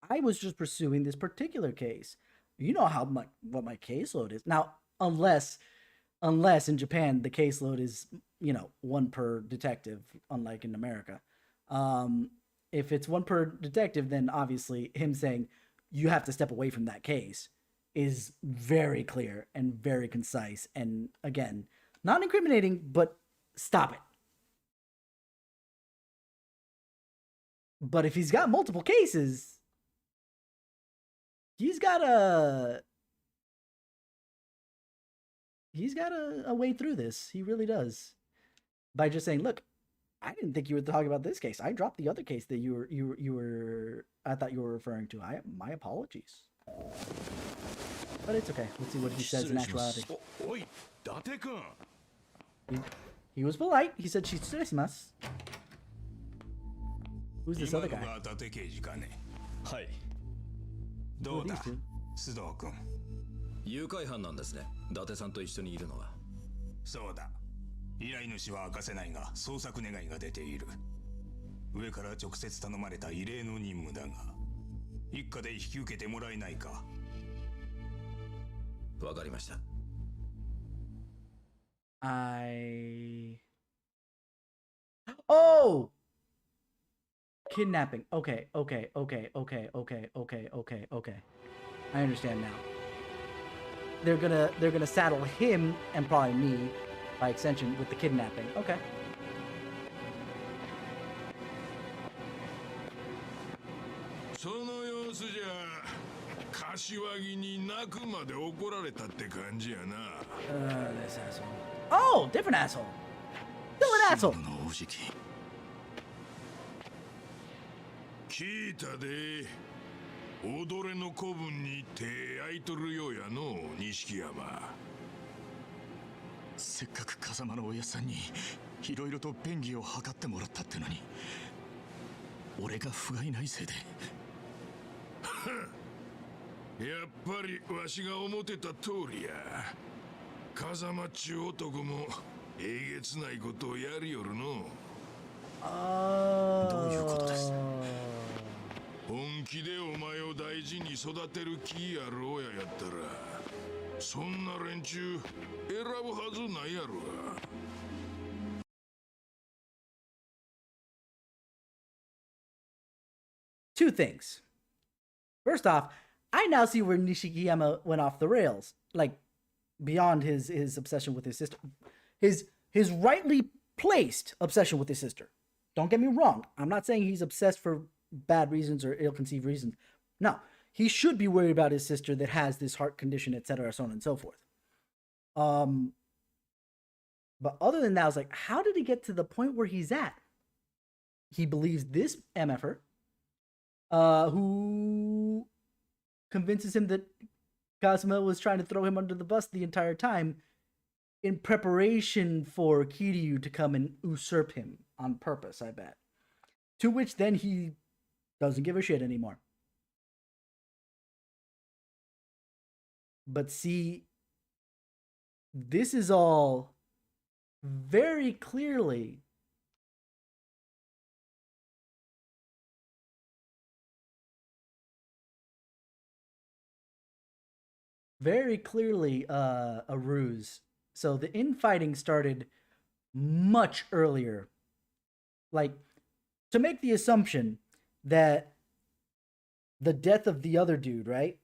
I was just pursuing this particular case. You know what my caseload is. Now, unless in Japan, the caseload is, one per detective, unlike in America. If it's one per detective, then obviously him saying, you have to step away from that case is very clear and very concise. And again, not incriminating, but stop it. But if he's got multiple cases, he's got a way through this. He really does. By just saying, look, I didn't think you were talking about this case. I dropped the other case that I thought you were referring to. My apologies. But it's okay. Let's see what he says in actuality. He was polite. He said, "Shitsuresimasu." Who's this other guy? はい。どうだ、須藤君。誘拐犯なんですね。伊達さんと一緒にいるのは。そうだ。依頼主は明かせないが、捜索願いが出ている。上から直接頼まれた異例の任務だが、一家で引き受けてもらえないか。わかりました。Oh! Kidnapping. Okay. I understand now. They're gonna saddle him and probably me, by extension, with the kidnapping. Okay. その様子じゃ、柏木に泣くまで怒られたって感じやな。This asshole. Oh, different asshole. Still an asshole. 聞いたで。踊れの子分に手空いとるようやの、錦山。せっかく風間のおやさんにいろいろと便宜を図ってもらったってのに、俺が不甲斐ないせいで。やっぱりわしが思ってた通りや。風間っちゅう男もえげつないことをやりよるの。どういうことです？本気でお前を大事に育てる気やろうやったら、そんな連中選ぶはずないやろが。Two things. First off, I now see where Nishikiyama went off the rails, like beyond his obsession with his sister, his rightly placed obsession with his sister. Don't get me wrong. I'm not saying he's obsessed for bad reasons or ill-conceived reasons. No, he should be worried about his sister that has this heart condition, etc., so on and so forth. But other than that, I was like, how did he get to the point where he's at? He believes this MFer, who convinces him that Kazuma was trying to throw him under the bus the entire time in preparation for Kiryu to come and usurp him on purpose, I bet. To which then he doesn't give a shit anymore. But see, this is all very clearly a ruse. So the infighting started much earlier. Like, to make the assumption that the death of the other dude, right?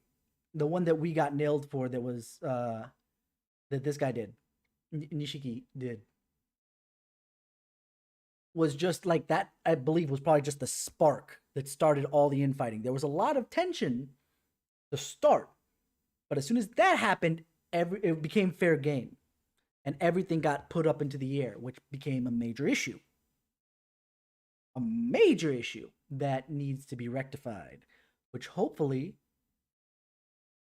The one that we got nailed for, that was that this guy did, Nishiki did, was just like that. I believe was probably just the spark that started all the infighting. There was a lot of tension to start, but as soon as that happened, it became fair game, and everything got put up into the air, which became a major issue. A major issue that needs to be rectified, which hopefully,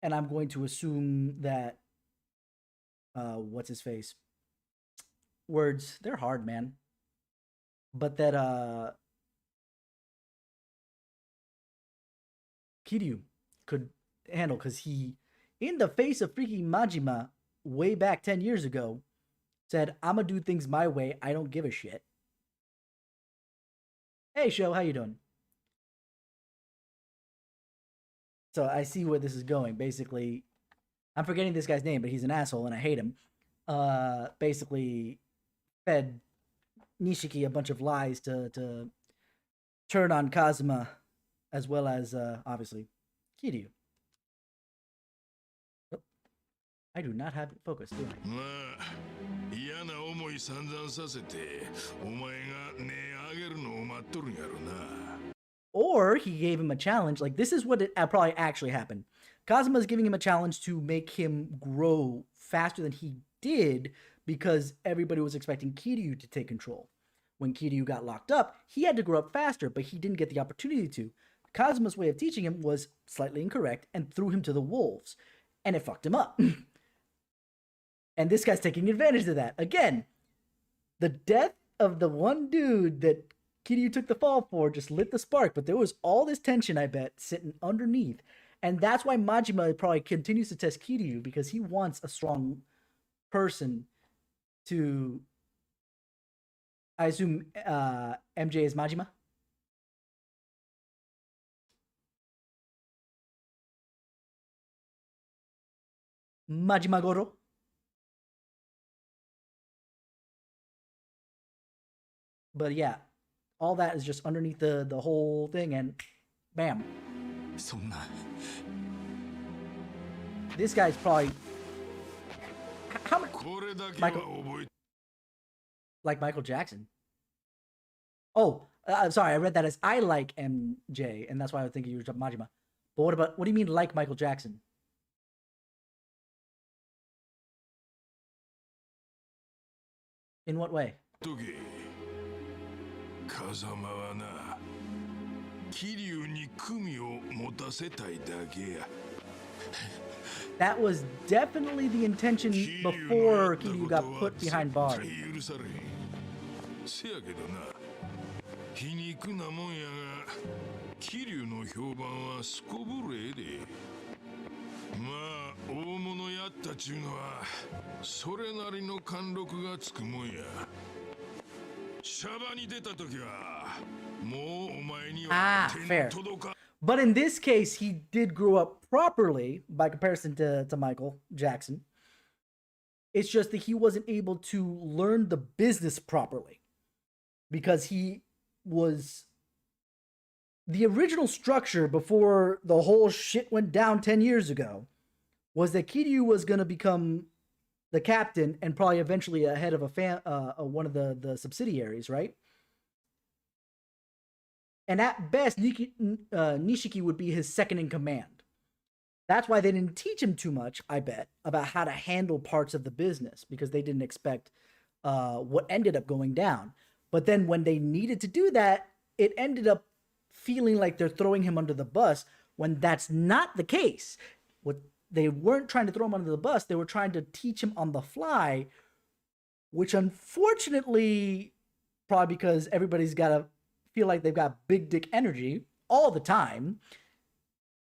and I'm going to assume that, what's his face? Words, they're hard, man. But that, Kiryu could handle, because he, in the face of freaking Majima, way back 10 years ago, said, I'm gonna do things my way, I don't give a shit. Hey, Sho, how you doing? So I see where this is going. Basically, I'm forgetting this guy's name, but he's an asshole and I hate him. Basically fed Nishiki a bunch of lies to turn on Kazuma, as well as, obviously, Kiryu. Oh, I do not have it focused, do I? Or he gave him a challenge. Like, this is what probably actually happened. Kazuma's giving him a challenge to make him grow faster than he did, because everybody was expecting Kiryu to take control. When Kiryu got locked up, he had to grow up faster, but he didn't get the opportunity to. Kazuma's way of teaching him was slightly incorrect and threw him to the wolves, and it fucked him up. And this guy's taking advantage of that. Again, the death of the one dude that Kiryu took the fall for just lit the spark, but there was all this tension, I bet, sitting underneath. And that's why Majima probably continues to test Kiryu, because he wants a strong person to... I assume MJ is Majima? Majima Goro? But yeah, all that is just underneath the whole thing, and bam. This guy's probably... How much... Like Michael Jackson. Oh, sorry, I read that as I like MJ, and that's why I was thinking you were talking Majima. But what do you mean like Michael Jackson? In what way? That was definitely the intention before Kiryu got put behind bars. Ah, fair. But in this case, he did grow up properly by comparison to Michael Jackson. It's just that he wasn't able to learn the business properly, because he was... The original structure before the whole shit went down 10 years ago was that Kiryu was going to become the captain and probably eventually a head of one of the subsidiaries, right? And at best, Nishiki would be his second in command. That's why they didn't teach him too much, I bet, about how to handle parts of the business, because they didn't expect what ended up going down. But then when they needed to do that, it ended up feeling like they're throwing him under the bus, when that's not the case. What they weren't trying to throw him under the bus, they were trying to teach him on the fly, which unfortunately, probably because everybody's got to feel like they've got big dick energy all the time,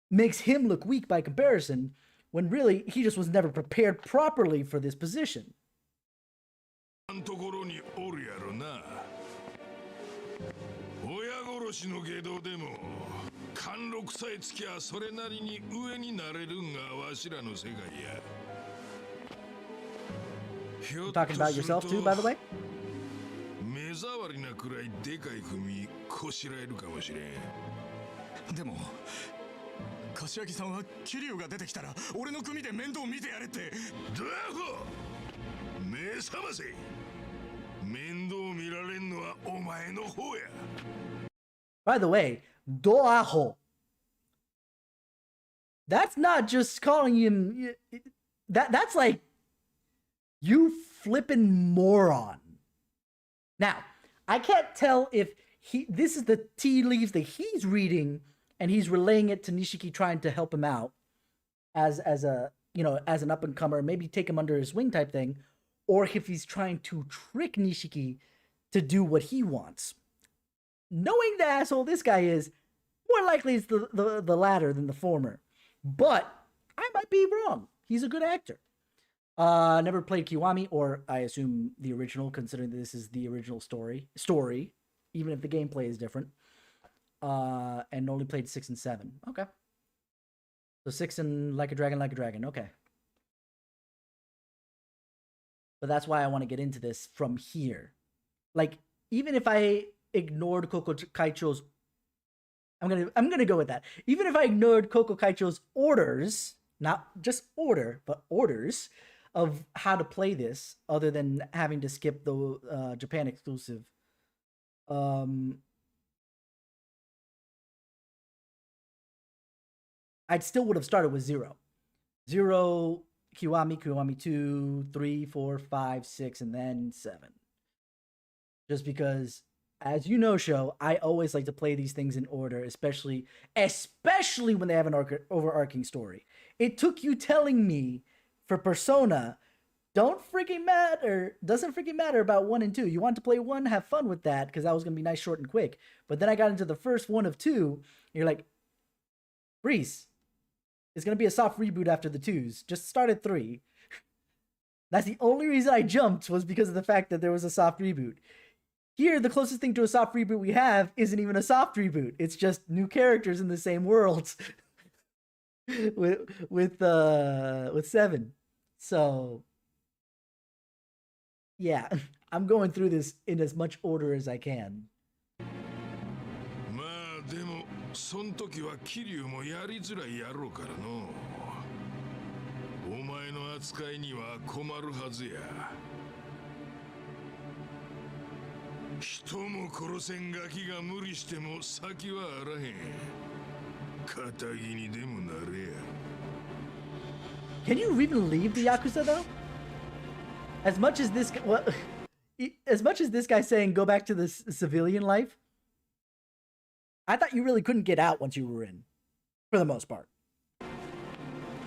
makes him look weak by comparison, when really he just was never prepared properly for this position. You talking about yourself too, by the way? 目障りなくらいでかい組こしらえるかもしれん。でも柏木さんは桐生が出てきたら俺の組で面倒見てやれって。ドアホ目覚ませ。面倒見られんのはお前の方や。 By the way, Doaho. That's not just calling him. That's like, you flippin' moron. Now, I can't tell if this is the tea leaves that he's reading and he's relaying it to Nishiki, trying to help him out as a, you know, as an up and comer, maybe take him under his wing type thing, or if he's trying to trick Nishiki to do what he wants. Knowing the asshole this guy is, more likely it's the latter than the former. But I might be wrong. He's a good actor. Never played Kiwami, or I assume the original, considering this is the original story, even if the gameplay is different. And only played 6 and 7. Okay. So 6 and Like a Dragon, okay. But that's why I want to get into this from here. Like, even if I ignored Koko Kaicho's, I'm gonna go with that. Even if I ignored Koko Kaicho's orders, not just order, but orders of how to play this, other than having to skip the Japan exclusive, I'd still would have started with 0. 0, Kiwami 2, 3, 4, 5, 6, and then 7. Just because, as you know, Sho, I always like to play these things in order, especially when they have an overarching story. It took you telling me for Persona, doesn't freaking matter about 1 and 2. You want to play 1, have fun with that, because that was going to be nice, short, and quick. But then I got into the first one of 2, and you're like, Breeze, it's going to be a soft reboot after the 2s. Just start at 3. That's the only reason I jumped, was because of the fact that there was a soft reboot. Here, the closest thing to a soft reboot we have isn't even a soft reboot. It's just new characters in the same world with 7. So, yeah, I'm going through this in as much order as I can. まあでもそん時は桐生もやりづらいやろうからの。お前の扱いには困るはずや。人も殺せんガキが無理しても先はあらへん。肩着にでもなれや。Can you even leave the Yakuza though? As much as this guy's saying go back to the civilian life, I thought you really couldn't get out once you were in, for the most part.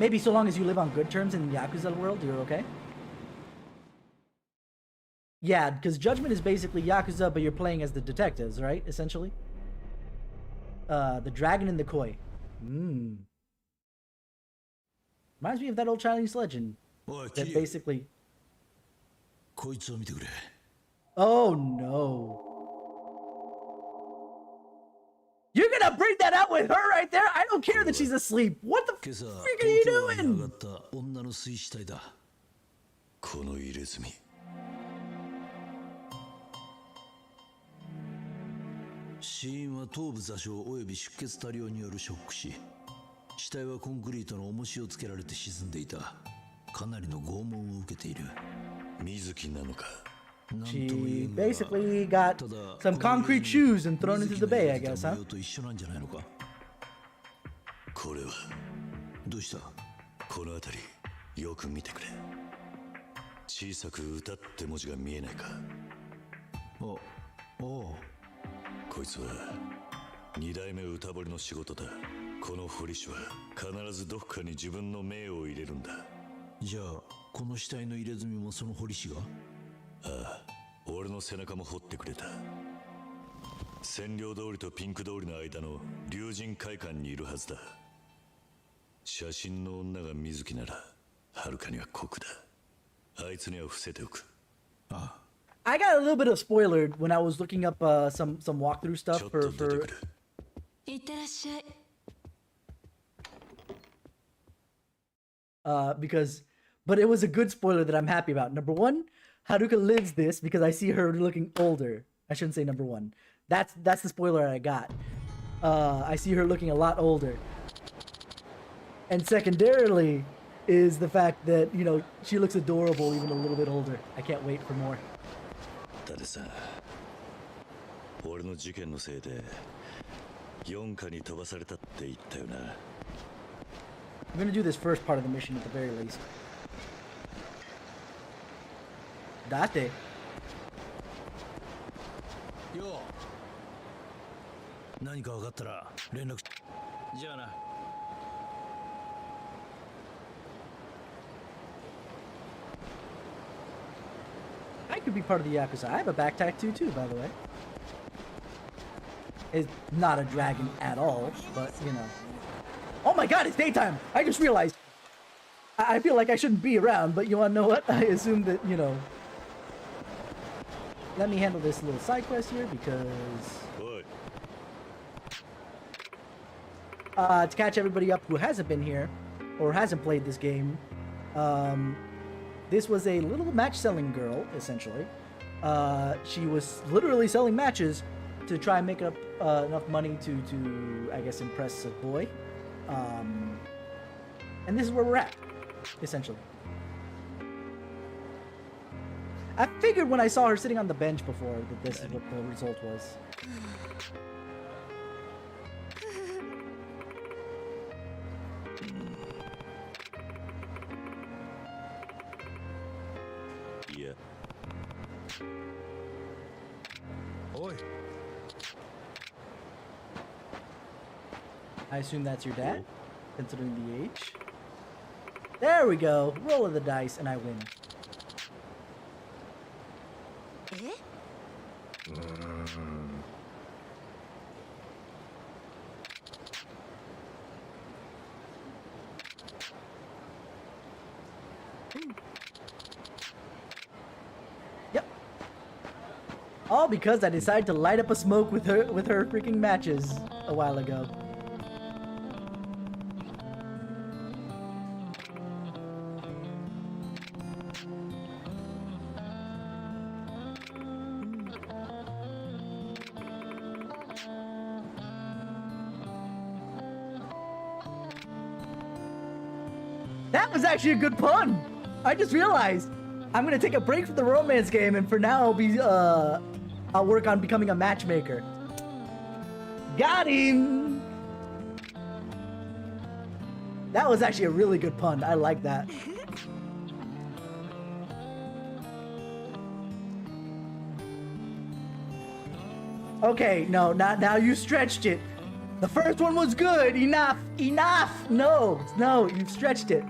Maybe so long as you live on good terms in the Yakuza world, you're okay? Yeah, because Judgment is basically Yakuza, but you're playing as the detectives, right? Essentially. The Dragon and the Koi. Reminds me of that old Chinese legend. That basically... Oh no. You're gonna bring that out with her right there? I don't care that she's asleep. What the freak are you doing? この入れ墨。死因は頭部挫傷および出血多量によるショック死。死体はコンクリートの重しをつけられて沈んでいた。かなりの拷問を受けている。水木なのか。She basically got some concrete shoes and thrown into the bay, I guess, huh? これはどうした？この辺りよく見てくれ。小さく歌って文字が見えないか？おお。こいつは二代目歌彫りの仕事だ。この彫り師は必ずどこかに自分の命を入れるんだ。じゃあこの死体の入れ墨もその彫り師が？ああ、俺の背中も彫ってくれた。占領通りとピンク通りの間の竜神会館にいるはずだ。写真の女が水木ならはるかには酷だ。あいつには伏せておく。ああ。I got a little bit of spoilered when I was looking up some walkthrough stuff for because but it was a good spoiler that I'm happy about. Number one, Haruka lives this because I see her looking older. I shouldn't say number one. That's the spoiler I got. I see her looking a lot older. And secondarily is the fact that, you know, she looks adorable even a little bit older. I can't wait for more. だってさ、俺の事件のせいで4課に飛ばされたって言ったよな。I'm gonna do this first part of the mission at the very least. Date. Yo. 何か分かったら連絡。じゃあな。I could be part of the Yakuza. I have a back tattoo too, by the way. It's not a dragon at all, but you know. Oh my god, it's daytime! I just realized. I feel like I shouldn't be around, but you wanna know what? I assume that, you know. Let me handle this little side quest here because... to catch everybody up who hasn't been here, or hasn't played this game, this was a little match-selling girl, essentially. She was literally selling matches to try and make up enough money to, I guess, impress a boy. And this is where we're at, essentially. I figured when I saw her sitting on the bench before that this is what the result was. Yeah. Oi. I assume that's your dad, considering the age. There we go. Roll of the dice, and I win. Yep. All because I decided to light up a smoke with her freaking matches a while ago. That was actually a good pun. I just realized I'm gonna take a break from the romance game, and for now I'll work on becoming a matchmaker. Got him. That was actually a really good pun. I like that. Okay, no, now you stretched it. The first one was good. Enough. No, you've stretched it.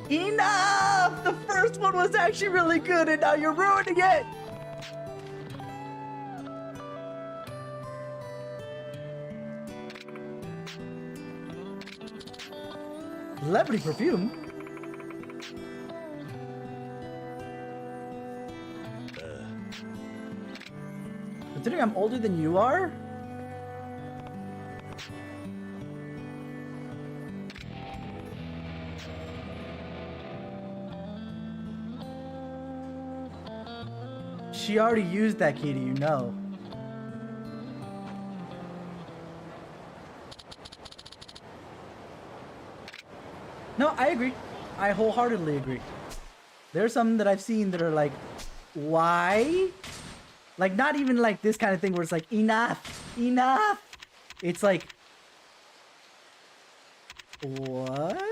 Enough! The first one was actually really good, and now you're ruining it! Celebrity perfume? Considering I'm older than you are? She already used that key, do you know? No, I agree. I wholeheartedly agree. There's some that I've seen that are like, why? Like, not even like this kind of thing where it's like, enough. It's like, what?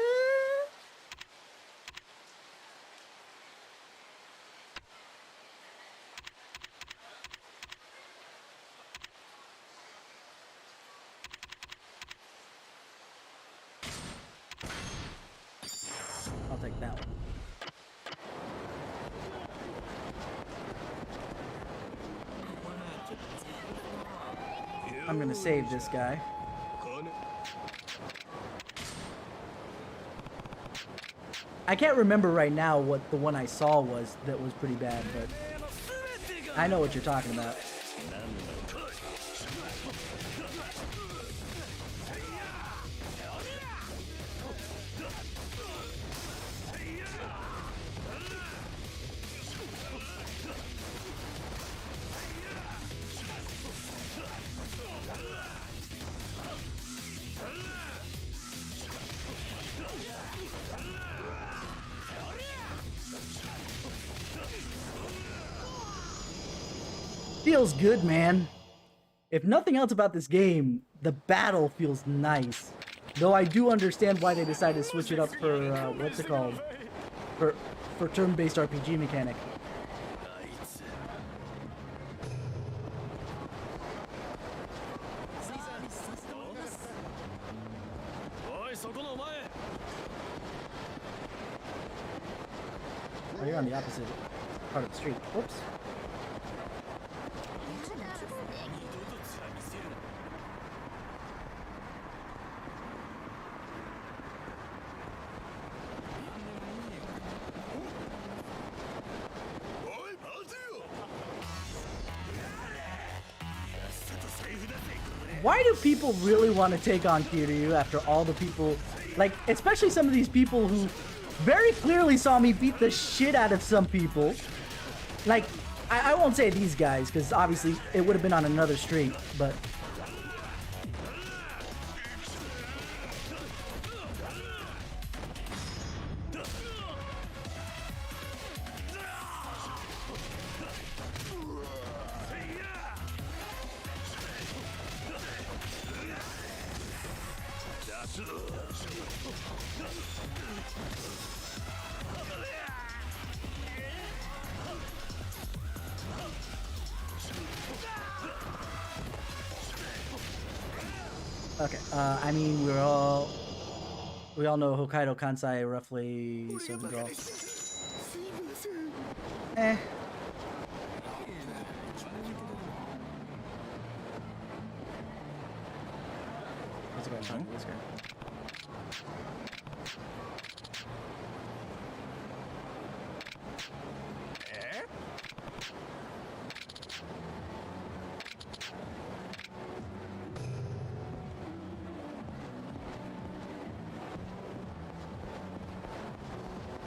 I'll take that one. I'm gonna save this guy. I can't remember right now what the one I saw was that was pretty bad, but I know what you're talking about. Feels good, man. If nothing else about this game, the battle feels nice. Though I do understand why they decided to switch it up for, what's it called? For turn-based RPG mechanic. Oh, you're on the opposite part of the street. Whoops. Why do people really want to take on Kiryu after all the people, like, especially some of these people who very clearly saw me beat the shit out of some people? Like, I won't say these guys, because obviously it would have been on another street, but... Okay, I mean, we all know Hokkaido Kansai roughly, so we go. Let's go talk to this guy.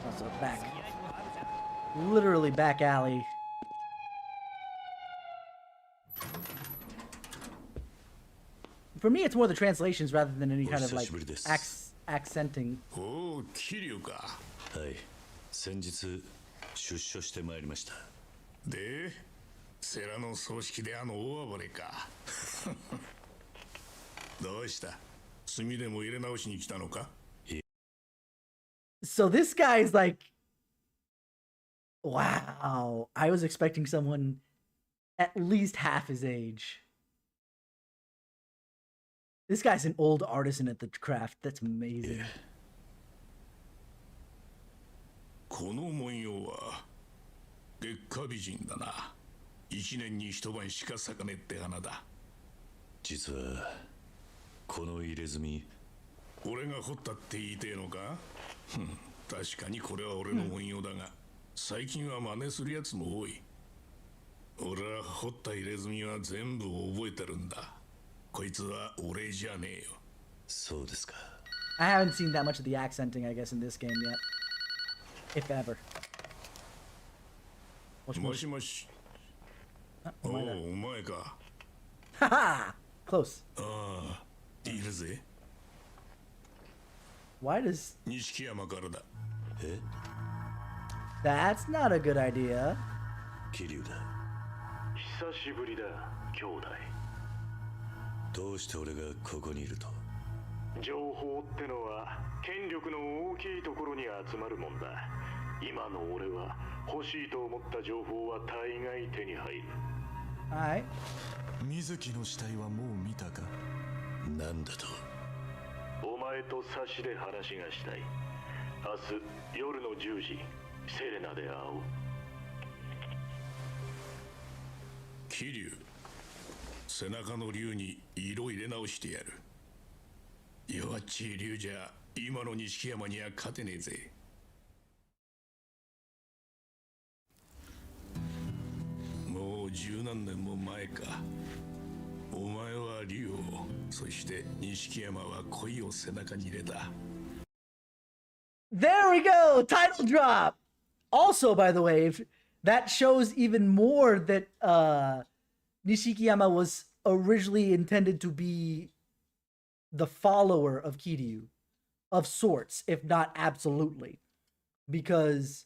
Also back. Literally back alley. For me, it's more the translations rather than any kind of like accenting. Oh, Kiryuか。はい。先日出所してまいりました。で、セラの葬式で大暴れか。どうした？炭でも入れ直しに来たのか？ So this guy is like, wow. I was expecting someone at least half his age. This guy's an old artisan at the craft. That's amazing. この文様は月下美人だな。一年に一晩しか咲かねって花だ。実はこの入れ墨、俺が彫ったって言いてえのか？確かにこれは俺の文様だが、最近は真似するやつも多い。俺は彫った入れ墨は全部覚えてるんだ。こいつは俺じゃねえよ。そうですか。I haven't seen that much of the accenting, I guess, in this game yet. If ever. もしもし。お前か。はは Close. ああ、いるぜ。Why does... 錦山からだ。え That's not a good idea. 桐生だ。久しぶりだ、兄弟。どうして俺がここにいると？情報ってのは権力の大きいところに集まるもんだ。今の俺は欲しいと思った情報は大概手に入る。Alright. 水木の死体はもう見たか？なんだと？お前と差しで話がしたい。明日夜の10時、セレナで会おう。桐生、背中の竜に色入れ直してやる。弱っちい竜じゃ今の錦山には勝てねえぜ。もう十何年も前か。お前は竜を、そして錦山は恋を背中に入れた。There we go! Title drop! Also, by the way, that shows even more that Nishikiyama was originally intended to be the follower of Kiryu, of sorts, if not absolutely. Because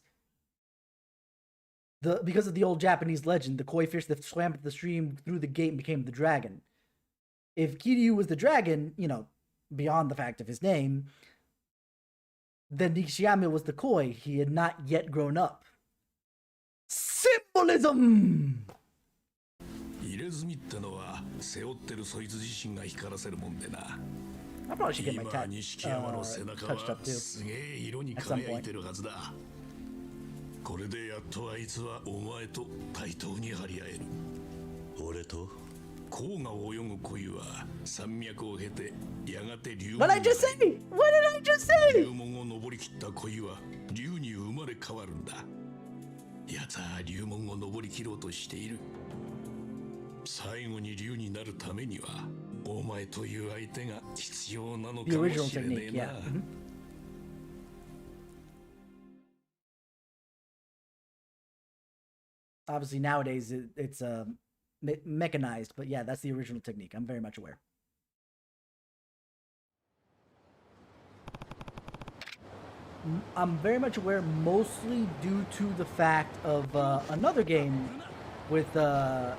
of the old Japanese legend, the koi fish that swam up the stream through the gate and became the dragon. If Kiryu was the dragon, you know, beyond the fact of his name, then Nishiyama was the koi. He had not yet grown up. Symbolism! 入れ墨ってのは背負ってるそいつ自身が光らせるもんでな。I probably should get my今錦山の背中は touched up too. すげえ色に輝いてるはずだ。これでやっとあいつはお前と対等に張り合える。俺と？黄河を泳ぐ恋は山脈を経てやがて竜門。 What did I just say? What did I just say? 竜門を登りきった恋は竜に生まれ変わるんだ。奴は竜門を登りきろうとしている。最後に竜になるためにはお前という相手が必要なのかもしれねえな。Obviously nowadays it's mechanized, but yeah, that's the original technique. I'm very much aware. I'm very much aware, mostly due to the fact of another game with at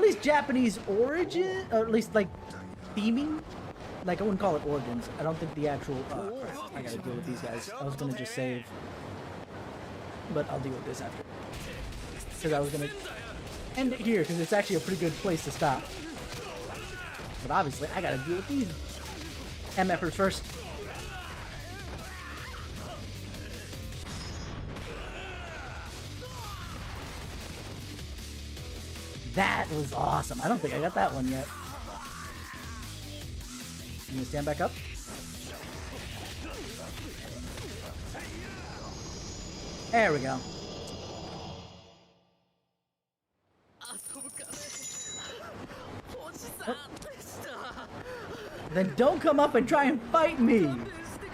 least Japanese origin, or at least like theming. Like, I wouldn't call it origins. I don't think the actual. I gotta deal with these guys. I was gonna just save, but I'll deal with this after. Because I was gonna end it here because it's actually a pretty good place to stop. But obviously, I gotta deal with these MFers first. That was awesome. I don't think I got that one yet. You gonna stand back up? There we go. Oh. Then don't come up and try and fight me.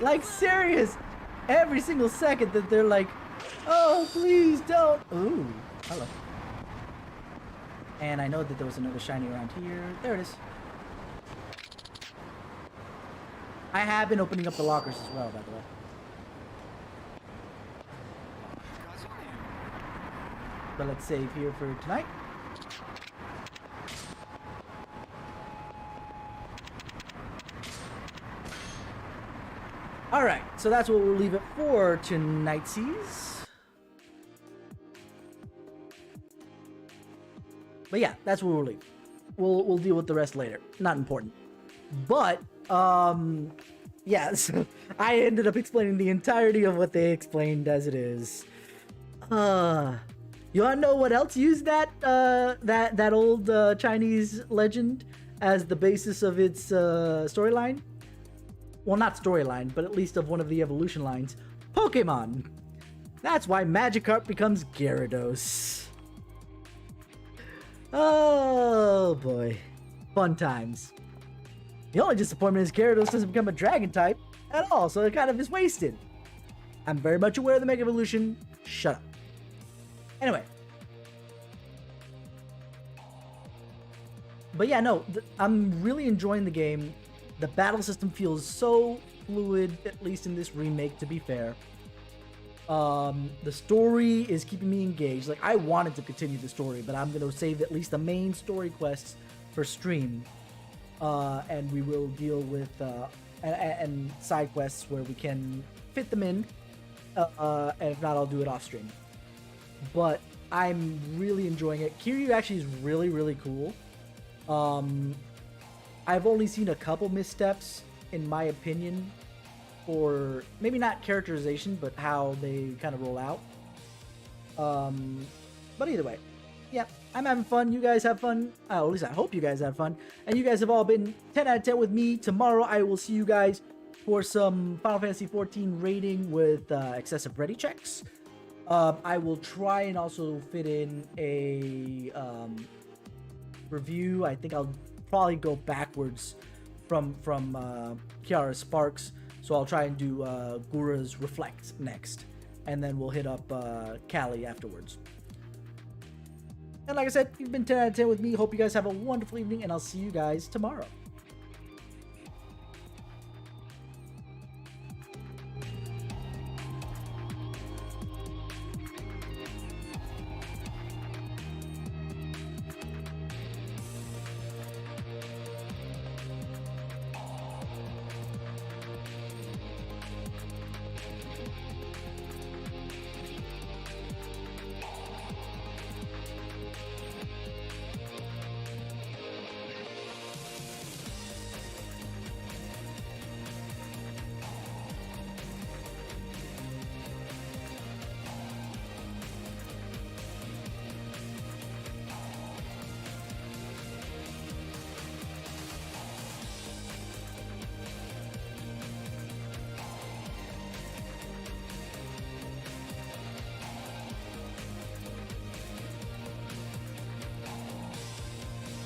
Like, serious. Every single second that they're like, oh, please don't. Ooh, hello. And I know that there was another shiny around here. There it is. I have been opening up the lockers as well, by the way. But let's save here for tonight. Alright, so that's what we'll leave it for tonight's. But yeah, that's what we'll leave. We'll deal with the rest later. Not important. But yeah, so I ended up explaining the entirety of what they explained as it is. You wanna know what else used that that old Chinese legend as the basis of its storyline? Well, not storyline, but at least of one of the evolution lines. Pokemon. That's why Magikarp becomes Gyarados. Oh boy, fun times. The only disappointment is Gyarados doesn't become a dragon type at all, so it kind of is wasted. I'm very much aware of the Mega Evolution. Shut up. Anyway. But yeah, no, I'm really enjoying the game. The battle system feels so fluid, at least in this remake, to be fair. The story is keeping me engaged. Like, I wanted to continue the story, but I'm going to save at least the main story quests for stream. And we will deal with and side quests where we can fit them in. And if not, I'll do it off stream. But I'm really enjoying it. Kiryu actually is really, really cool. I've only seen a couple missteps, in my opinion, or maybe not characterization, but how they kind of roll out. But either way, yeah, I'm having fun. You guys have fun. At least I hope you guys have fun. And you guys have all been 10 out of 10 with me. Tomorrow I will see you guys for some Final Fantasy XIV rating with excessive ready checks. I will try and also fit in a review. I think I'll probably go backwards from Kiara Sparks. So I'll try and do Gura's Reflect next. And then we'll hit up Callie afterwards. And like I said, you've been 10 out of 10 with me. Hope you guys have a wonderful evening, and I'll see you guys tomorrow.